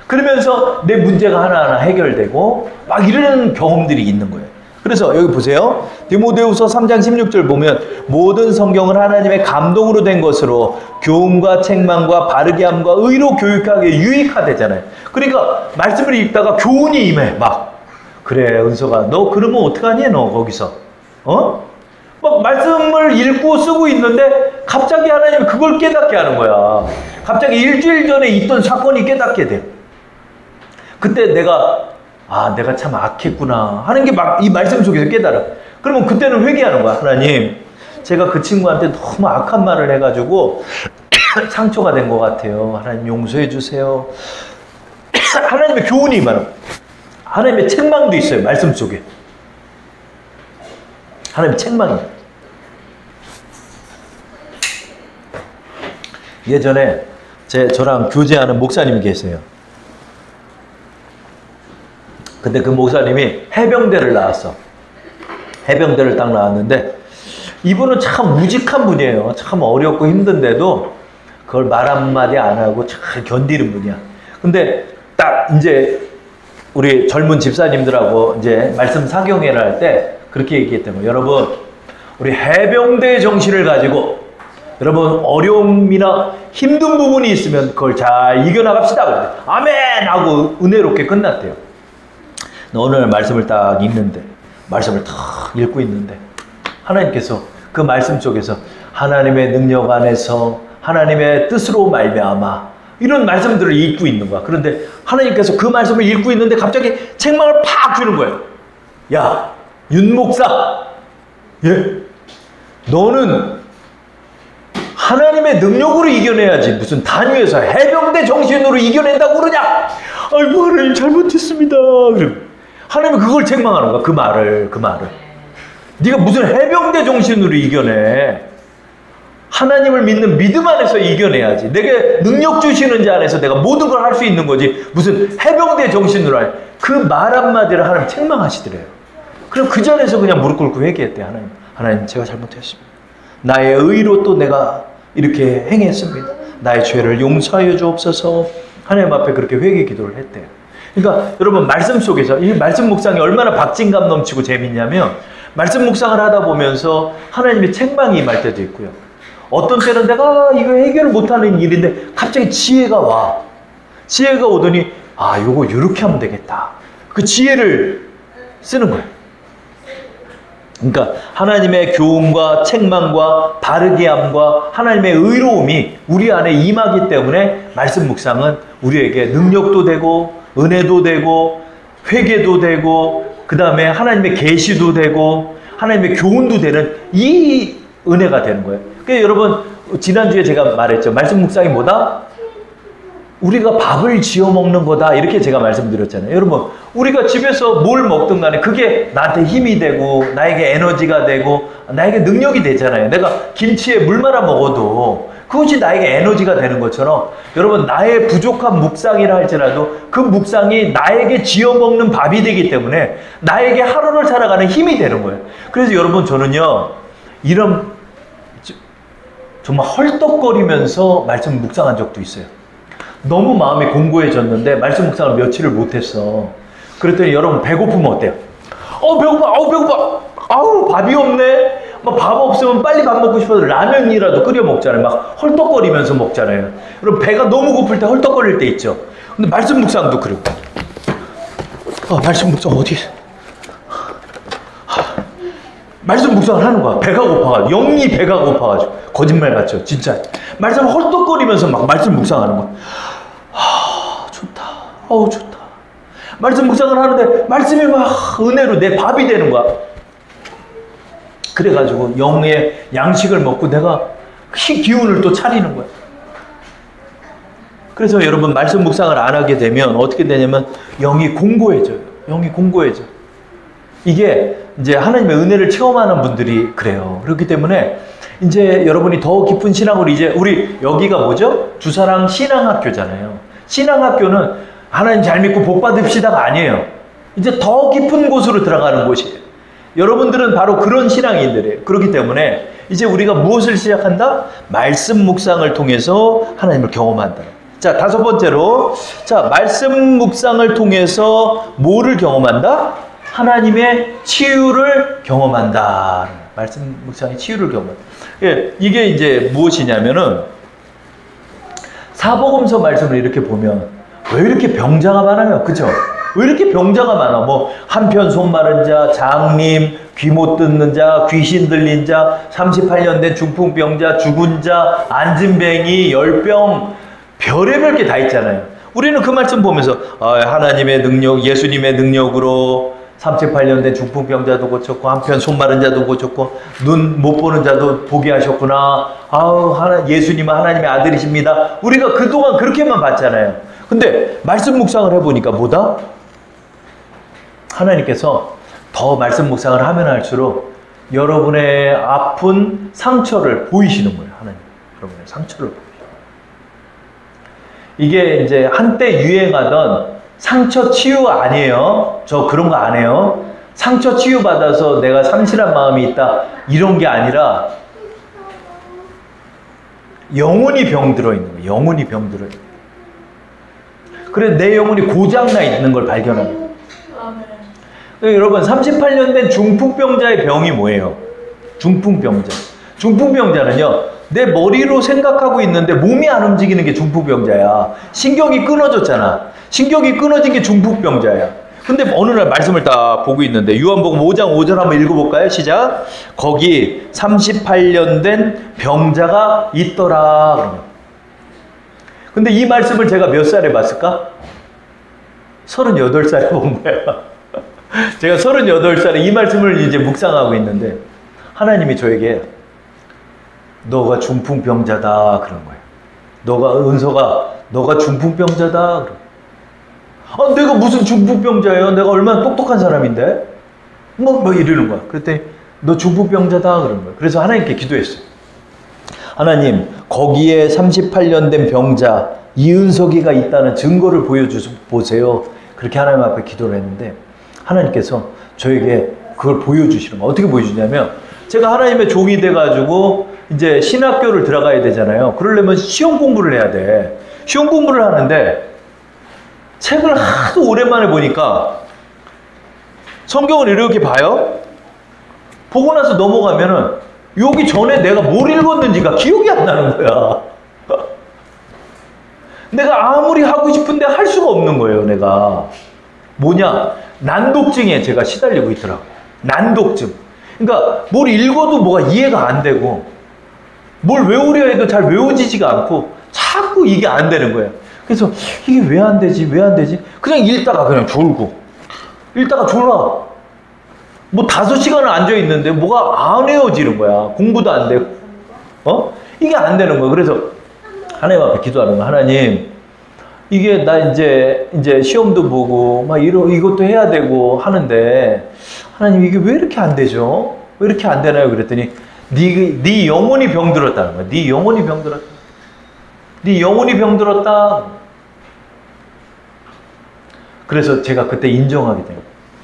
그러면서 내 문제가 하나하나 해결되고 막 이런 경험들이 있는 거예요. 그래서 여기 보세요. 디모데후서 3장 16절 보면 모든 성경은 하나님의 감동으로 된 것으로 교훈과 책망과 바르게 함과 의로 교육하기에 유익하대잖아요. 그러니까 말씀을 읽다가 교훈이 임해. 막 그래 은서가 너 그러면 어떡하니 너 거기서 막 말씀을 읽고 쓰고 있는데 갑자기 하나님이 그걸 깨닫게 하는 거야. 갑자기 일주일 전에 있던 사건이 깨닫게 돼. 그때 내가 참 악했구나 하는 게 막 이 말씀 속에서 깨달아. 그러면 그때는 회개하는 거야. 하나님, 제가 그 친구한테 너무 악한 말을 해가지고 상처가 된 것 같아요. 하나님 용서해 주세요. 하나님의 교훈이 임하는, 하나님의 책망도 있어요. 말씀 속에. 하나님의 책망이. 예전에 저랑 교제하는 목사님이 계세요. 근데 그 목사님이 해병대를 나왔어. 해병대를 딱 나왔는데 이분은 참 우직한 분이에요. 참 어렵고 힘든데도 그걸 말 한마디 안 하고 잘 견디는 분이야. 근데 딱 이제 우리 젊은 집사님들하고 이제 말씀 사경회를 할 때 그렇게 얘기했던 거예요. 여러분, 우리 해병대의 정신을 가지고 여러분 어려움이나 힘든 부분이 있으면 그걸 잘 이겨나갑시다. 아멘! 하고 은혜롭게 끝났대요. 오늘 말씀을 딱 읽는데, 말씀을 딱 읽고 있는데 하나님께서 그 말씀 속에서 하나님의 능력 안에서 하나님의 뜻으로 말미암아 이런 말씀들을 읽고 있는 거야. 그런데 하나님께서 그 말씀을 읽고 있는데 갑자기 책망을 팍 주는 거예요. 야, 윤 목사, 예, 너는 하나님의 능력으로 이겨내야지 무슨 단위에서 해병대 정신으로 이겨낸다고 그러냐? 아이고 하나님 잘못했습니다. 하나님은 그걸 책망하는 거야. 그 말을. 네가 무슨 해병대 정신으로 이겨내? 하나님을 믿는 믿음 안에서 이겨내야지. 내게 능력 주시는 자 안에서 내가 모든 걸 할 수 있는 거지. 무슨 해병대 정신으로 할. 그 말 한마디를 하나님 책망하시더래요. 그럼 그 자리에서 그냥 무릎 꿇고 회개했대. 하나님 제가 잘못했습니다. 나의 의로 또 내가 이렇게 행했습니다. 나의 죄를 용서하여 주옵소서. 하나님 앞에 그렇게 회개 기도를 했대요. 그러니까 여러분 말씀 속에서 이 말씀 묵상이 얼마나 박진감 넘치고 재밌냐면 말씀 묵상을 하다 보면서 하나님의 책망이 임할 때도 있고요. 어떤 때는 내가 이거 해결을 못하는 일인데 갑자기 지혜가 와. 지혜가 오더니 아 요거 이렇게 하면 되겠다. 그 지혜를 쓰는 거예요. 그러니까 하나님의 교훈과 책망과 바르게 함과 하나님의 의로움이 우리 안에 임하기 때문에 말씀 묵상은 우리에게 능력도 되고 은혜도 되고 회개도 되고 그 다음에 하나님의 계시도 되고 하나님의 교훈도 되는 이 은혜가 되는 거예요. 그러니까 여러분 지난주에 제가 말했죠. 말씀 묵상이 뭐다? 우리가 밥을 지어 먹는 거다 이렇게 제가 말씀드렸잖아요. 여러분 우리가 집에서 뭘 먹든 간에 그게 나한테 힘이 되고 나에게 에너지가 되고 나에게 능력이 되잖아요. 내가 김치에 물 말아 먹어도 그것이 나에게 에너지가 되는 것처럼 여러분 나의 부족한 묵상이라 할지라도 그 묵상이 나에게 지어 먹는 밥이 되기 때문에 나에게 하루를 살아가는 힘이 되는 거예요. 그래서 여러분 저는요 이런 정말 헐떡거리면서 말씀 묵상한 적도 있어요. 너무 마음이 공고해졌는데 말씀 묵상을 며칠을 못했어. 그랬더니 여러분 배고프면 어때요? 배고파. 밥이 없네. 막 밥 없으면 빨리 밥 먹고 싶어서 라면이라도 끓여 먹잖아요. 막 헐떡거리면서 먹잖아요. 여러분 배가 너무 고플 때 헐떡거릴 때 있죠. 근데 말씀 묵상도 그러고. 말씀 묵상 어디? 말씀 묵상을 하는 거야. 배가 고파가지고. 영이 배가 고파가지고. 거짓말 같죠. 진짜. 말씀 헐떡거리면서 막 말씀 묵상하는 거야. 좋다. 좋다. 말씀 묵상을 하는데 말씀이 막 은혜로 내 밥이 되는 거야. 그래가지고 영의 양식을 먹고 내가 기운을 또 차리는 거야. 그래서 여러분 말씀 묵상을 안 하게 되면 어떻게 되냐면 영이 공고해져요. 영이 공고해져. 이게 이제 하나님의 은혜를 체험하는 분들이 그래요. 그렇기 때문에 이제 여러분이 더 깊은 신앙으로 이제 우리 여기가 뭐죠? 주사랑 신앙학교잖아요. 신앙학교는 하나님 잘 믿고 복 받읍시다가 아니에요. 이제 더 깊은 곳으로 들어가는 곳이에요. 여러분들은 바로 그런 신앙인들이에요. 그렇기 때문에 이제 우리가 무엇을 시작한다? 말씀 묵상을 통해서 하나님을 경험한다. 자, 다섯 번째로 자, 말씀 묵상을 통해서 뭐를 경험한다? 하나님의 치유를 경험한다. 말씀 묵상의 치유를 경험한다. 예, 이게 이제 무엇이냐면은 사복음서 말씀을 이렇게 보면 왜 이렇게 병자가 많아요? 그죠? 왜 이렇게 병자가 많아? 뭐 한편 손 마른 자, 장님, 귀 못 듣는 자, 귀신 들린 자, 38년 된 중풍병자, 죽은 자, 안진뱅이, 열병, 별의별 게 다 있잖아요. 우리는 그 말씀 보면서 하나님의 능력, 예수님의 능력으로 38년 된 중풍병자도 고쳤고 한편 손 마른 자도 고쳤고 눈 못 보는 자도 보게 하셨구나. 예수님은 하나님의 아들이십니다. 우리가 그동안 그렇게만 봤잖아요. 근데 말씀 묵상을 해보니까 뭐다? 하나님께서 더 말씀 묵상을 하면 할수록 여러분의 아픈 상처를 보이시는 거예요. 하나님, 여러분의 상처를 보이시는 거예요. 이게 이제 한때 유행하던 상처 치유 아니에요. 저 그런 거 안 해요. 상처 치유 받아서 내가 상실한 마음이 있다 이런 게 아니라 영혼이 병들어 있는 거예요. 영혼이 병들어 있는 거예요. 그래서 내 영혼이 고장나 있는 걸 발견합니다. 여러분 38년 된 중풍병자의 병이 뭐예요? 중풍병자. 중풍병자는요 내 머리로 생각하고 있는데 몸이 안 움직이는 게 중풍병자야. 신경이 끊어졌잖아. 신경이 끊어진 게 중풍병자야. 근데 어느 날 말씀을 딱 보고 있는데 요한복음 5장 5절 한번 읽어볼까요? 시작. 거기 38년 된 병자가 있더라. 근데 이 말씀을 제가 몇 살에 봤을까? 38살에 본 거야. 제가 38살에 이 말씀을 이제 묵상하고 있는데 하나님이 저에게 너가 중풍병자다 그런 거예요. 은서가 너가 중풍병자다 그런. 아, 내가 무슨 중풍병자예요? 내가 얼마나 똑똑한 사람인데? 뭐 이러는 거야. 그랬더니 너 중풍병자다 그런 거야. 그래서 하나님께 기도했어요. 하나님, 거기에 38년 된 병자 이은석이가 있다는 증거를 보여주세요. 그렇게 하나님 앞에 기도를 했는데 하나님께서 저에게 그걸 보여주시는 거예요. 어떻게 보여주냐면 제가 하나님의 종이 돼가지고 이제 신학교를 들어가야 되잖아요. 그러려면 시험 공부를 해야 돼. 시험 공부를 하는데 책을 하도 오랜만에 보니까 성경을 이렇게 봐요. 보고 나서 넘어가면은 여기 전에 내가 뭘 읽었는지가 기억이 안 나는 거야. 내가 아무리 하고 싶은데 할 수가 없는 거예요. 내가 뭐냐, 난독증에 제가 시달리고 있더라고요. 난독증. 그러니까 뭘 읽어도 뭐가 이해가 안 되고 뭘 외우려 해도 잘 외워지지가 않고 자꾸 이게 안 되는 거예요. 그래서 이게 왜 안 되지? 왜 안 되지? 그냥 읽다가 그냥 졸고 읽다가 졸아. 뭐 5시간을 앉아있는데 뭐가 안 외워지는 거야. 공부도 안 되고 이게 안 되는 거야. 그래서 하나님 앞에 기도하는 거야. 하나님, 이게 나 이제 시험도 보고 막 이것도 해야 되고 하는데 하나님 이게 왜 이렇게 안 되죠? 왜 이렇게 안 되나요? 그랬더니 네 영혼이 병들었다는 거야. 네 영혼이 병들었다. 네 영혼이 병들었다. 그래서 제가 그때 인정하게 돼요.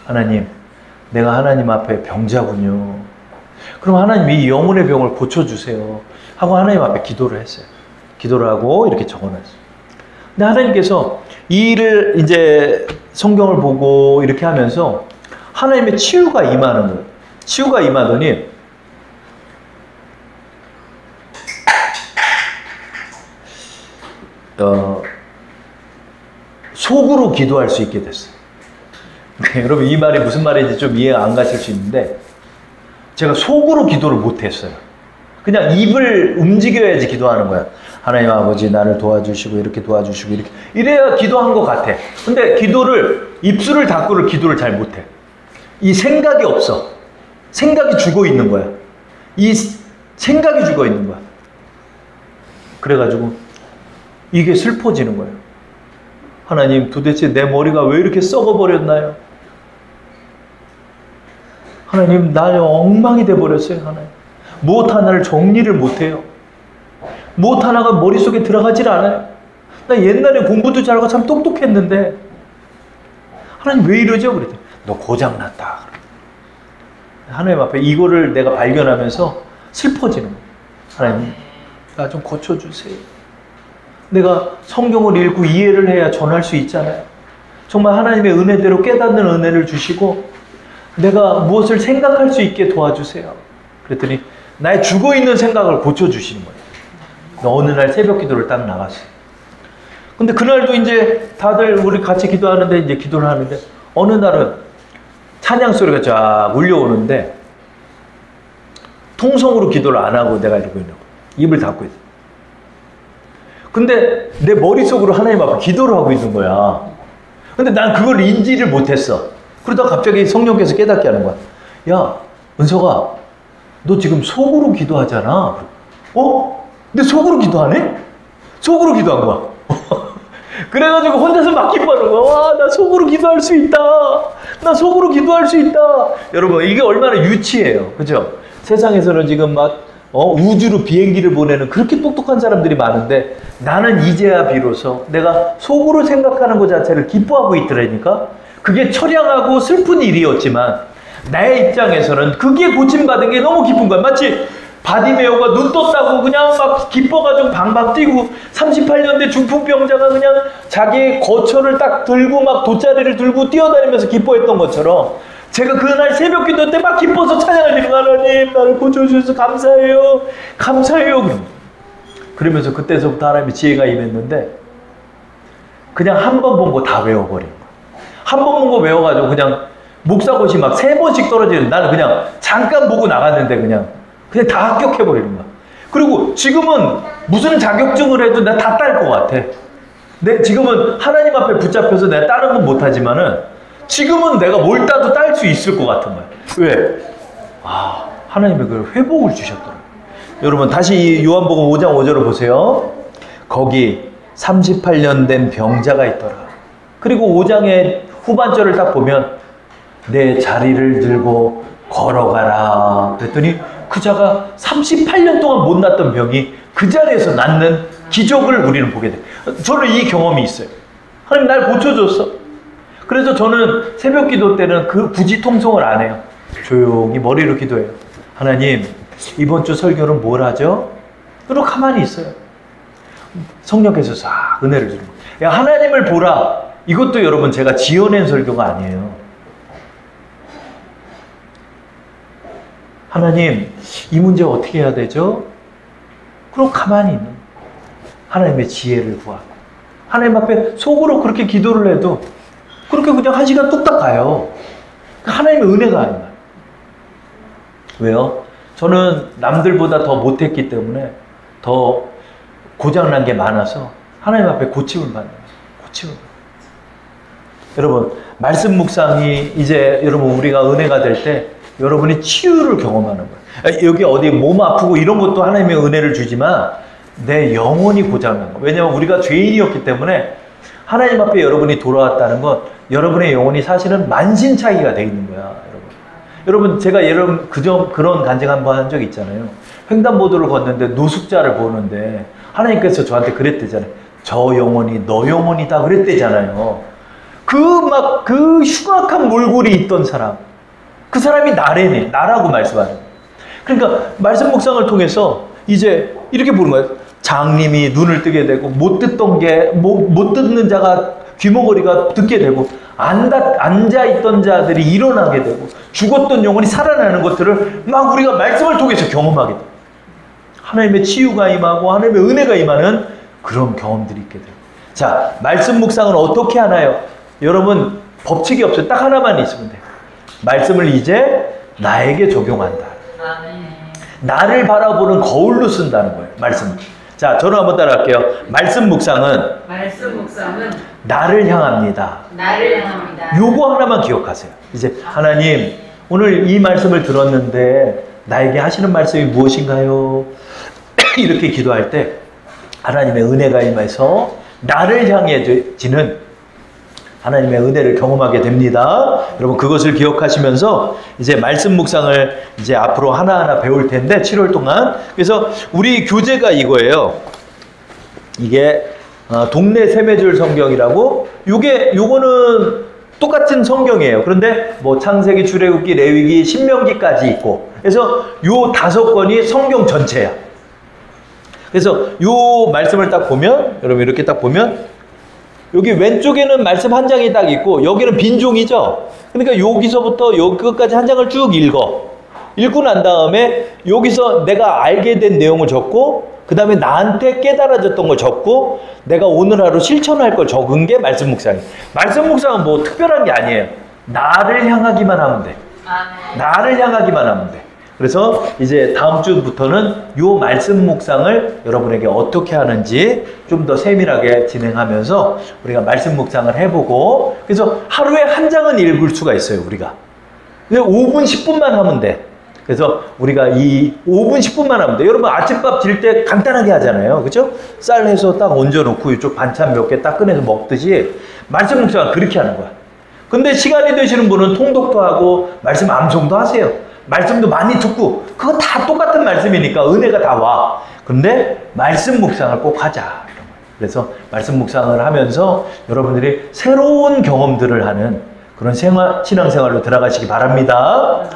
하나님, 내가 하나님 앞에 병자군요. 그럼 하나님 이 영혼의 병을 고쳐주세요 하고 하나님 앞에 기도를 했어요. 기도를 하고 이렇게 적어놨어요. 근데 하나님께서 이 일을 이제 성경을 보고 이렇게 하면서 하나님의 치유가 임하는 거예요. 치유가 임하더니 속으로 기도할 수 있게 됐어요. 여러분 이 말이 무슨 말인지 좀 이해가 안 가실 수 있는데 제가 속으로 기도를 못했어요. 그냥 입을 움직여야지 기도하는 거야. 하나님 아버지 나를 도와주시고 이렇게 도와주시고 이렇게 이래야 기도한 것 같아. 근데 기도를 입술을 닫고를 기도를 잘 못해. 이 생각이 없어. 생각이 죽어 있는 거야. 이 생각이 죽어 있는 거야. 그래가지고 이게 슬퍼지는 거예요. 하나님 도대체 내 머리가 왜 이렇게 썩어버렸나요? 하나님 나는 엉망이 돼버렸어요. 하나님 무엇 하나를 정리를 못해요. 무엇 하나가 머릿속에 들어가질 않아요. 나 옛날에 공부도 잘하고 참 똑똑했는데 하나님 왜 이러죠? 그랬더니 너 고장났다. 하나님 앞에 이거를 내가 발견하면서 슬퍼지는 거예요. 하나님 나 좀 고쳐주세요. 내가 성경을 읽고 이해를 해야 전할 수 있잖아요. 정말 하나님의 은혜대로 깨닫는 은혜를 주시고 내가 무엇을 생각할 수 있게 도와주세요. 그랬더니 나의 죽어있는 생각을 고쳐주시는 거예요. 어느 날 새벽 기도를 딱 나갔어요. 근데 그날도 이제 다들 우리 같이 기도하는데 이제 기도를 하는데 어느 날은 찬양 소리가 쫙 울려오는데 통성으로 기도를 안 하고 내가 이러고 있는 거예요. 입을 닫고 있어요. 근데 내 머릿속으로 하나님 앞에 기도를 하고 있는 거야. 근데 난 그걸 인지를 못했어. 그러다가 갑자기 성령께서 깨닫게 하는 거야. 야, 은석아, 너 지금 속으로 기도하잖아. 근데 속으로 기도하네? 속으로 기도한 거야. 그래가지고 혼자서 막 기뻐하는 거야. 와, 나 속으로 기도할 수 있다. 나 속으로 기도할 수 있다. 여러분, 이게 얼마나 유치해요. 그죠? 세상에서는 지금 막 우주로 비행기를 보내는 그렇게 똑똑한 사람들이 많은데 나는 이제야 비로소 내가 속으로 생각하는 것 자체를 기뻐하고 있더라니까. 그게 처량하고 슬픈 일이었지만 나의 입장에서는 그게 고침받은 게 너무 기쁜 거야. 마치 바디메오가 눈 떴다고 그냥 막 기뻐가지고 방방 뛰고 38년 대 중풍병자가 그냥 자기의 거처를 딱 들고 막 돗자리를 들고 뛰어다니면서 기뻐했던 것처럼 제가 그날 새벽 기도 때 막 기뻐서 찬양을 드리고 하나님 나를 고쳐주셔서 감사해요. 감사해요. 그러면서 그때서부터 하나님의 지혜가 임했는데 그냥 한 번 본 거 다 외워버린 거야. 한 번 본 거 외워가지고 그냥 목사고시 막 3번씩 떨어지는 나는 그냥 잠깐 보고 나갔는데 그냥 다 합격해버리는 거야. 그리고 지금은 무슨 자격증을 해도 내가 다 딸 것 같아. 지금은 하나님 앞에 붙잡혀서 내가 다른 건 못하지만은 지금은 내가 뭘 따도 딸 수 있을 것 같은 거야. 왜? 하나님의 그 회복을 주셨더라고요. 여러분 다시 이 요한복음 5장 5절을 보세요. 거기 38년 된 병자가 있더라. 그리고 5장의 후반절을 딱 보면 내 자리를 들고 걸어가라. 그랬더니 그 자가 38년 동안 못 낫던 병이 그 자리에서 낫는 기적을 우리는 보게 돼. 저는 이 경험이 있어요. 하나님 날 고쳐줬어. 그래서 저는 새벽 기도 때는 굳이 통성을 안 해요. 조용히 머리로 기도해요. 하나님 이번 주 설교는 뭘 하죠? 그리고 가만히 있어요. 성령께서 싹 은혜를 주는 거예요. 야, 하나님을 보라. 이것도 여러분 제가 지어낸 설교가 아니에요. 하나님 이 문제 어떻게 해야 되죠? 그럼 가만히 있는 하나님의 지혜를 구하고 하나님 앞에 속으로 그렇게 기도를 해도 그렇게 그냥 1시간 뚝딱 가요. 하나님의 은혜가 아니에요. 왜요? 저는 남들보다 더 못했기 때문에 더 고장난 게 많아서 하나님 앞에 고침을 받는 거예요. 고침을. 여러분 말씀 묵상이 이제 여러분 우리가 은혜가 될 때 여러분이 치유를 경험하는 거예요. 여기 어디 몸 아프고 이런 것도 하나님의 은혜를 주지만 내 영혼이 고장난 거예요. 왜냐하면 우리가 죄인이었기 때문에 하나님 앞에 여러분이 돌아왔다는 건 여러분의 영혼이 사실은 만신창이가 되어 있는 거야. 여러분 제가 여러분 그런 간증 한번 한 적이 있잖아요. 횡단보도를 걷는데 노숙자를 보는데 하나님께서 저한테 그랬대잖아요. 저 영혼이 너 영혼이다 그랬대잖아요. 그 흉악한 몰골이 있던 사람, 그 사람이 나래네, 나라고 말씀하는. 그러니까 말씀 묵상을 통해서 이제 이렇게 보는 거예요. 장님이 눈을 뜨게 되고 못 듣는 자가 귀머거리가 듣게 되고 앉아있던 자들이 일어나게 되고 죽었던 영혼이 살아나는 것들을 막 우리가 말씀을 통해서 경험하게 돼요. 하나님의 치유가 임하고 하나님의 은혜가 임하는 그런 경험들이 있게 돼요. 자, 말씀 묵상은 어떻게 하나요? 여러분 법칙이 없어요. 딱 하나만 있으면 돼요. 말씀을 이제 나에게 적용한다. 나를 바라보는 거울로 쓴다는 거예요. 말씀. 자, 저는 한번 따라할게요. 말씀 묵상은 나를 향합니다. 요거 하나만 기억하세요. 이제 하나님 오늘 이 말씀을 들었는데 나에게 하시는 말씀이 무엇인가요? 이렇게 기도할 때 하나님의 은혜가 임해서 나를 향해지는 하나님의 은혜를 경험하게 됩니다. 여러분 그것을 기억하시면서 이제 말씀 묵상을 이제 앞으로 하나하나 배울 텐데 7월 동안. 그래서 우리 교재가 이거예요. 이게 동네 세매줄 성경이라고. 요거는 똑같은 성경이에요. 그런데 뭐 창세기, 출애굽기, 레위기, 신명기까지 있고. 그래서 요 5권이 성경 전체야. 그래서 요 말씀을 딱 보면 여러분 이렇게 딱 보면 여기 왼쪽에는 말씀 한 장이 딱 있고 여기는 빈 종이죠. 그러니까 여기서부터 여기까지 한 장을 쭉 읽어. 읽고 난 다음에 여기서 내가 알게 된 내용을 적고 그 다음에 나한테 깨달아졌던 걸 적고 내가 오늘 하루 실천할 걸 적은 게 말씀 묵상이에요. 말씀 묵상은 뭐 특별한 게 아니에요. 나를 향하기만 하면 돼. 나를 향하기만 하면 돼. 그래서 이제 다음 주부터는 요 말씀 묵상을 여러분에게 어떻게 하는지 좀 더 세밀하게 진행하면서 우리가 말씀 묵상을 해보고 그래서 하루에 한 장은 읽을 수가 있어요. 우리가. 근데 5분 10분만 하면 돼. 그래서 우리가 이 5분 10분만 하면 돼. 여러분 아침밥 질 때 간단하게 하잖아요. 그죠? 쌀 해서 딱 얹어놓고 이쪽 반찬 몇 개 딱 꺼내서 먹듯이 말씀 묵상은 그렇게 하는 거야. 근데 시간이 되시는 분은 통독도 하고 말씀 암송도 하세요. 말씀도 많이 듣고 그거 다 똑같은 말씀이니까 은혜가 다 와. 근데 말씀 묵상을 꼭 하자. 그래서 말씀 묵상을 하면서 여러분들이 새로운 경험들을 하는 그런 신앙생활로 들어가시기 바랍니다.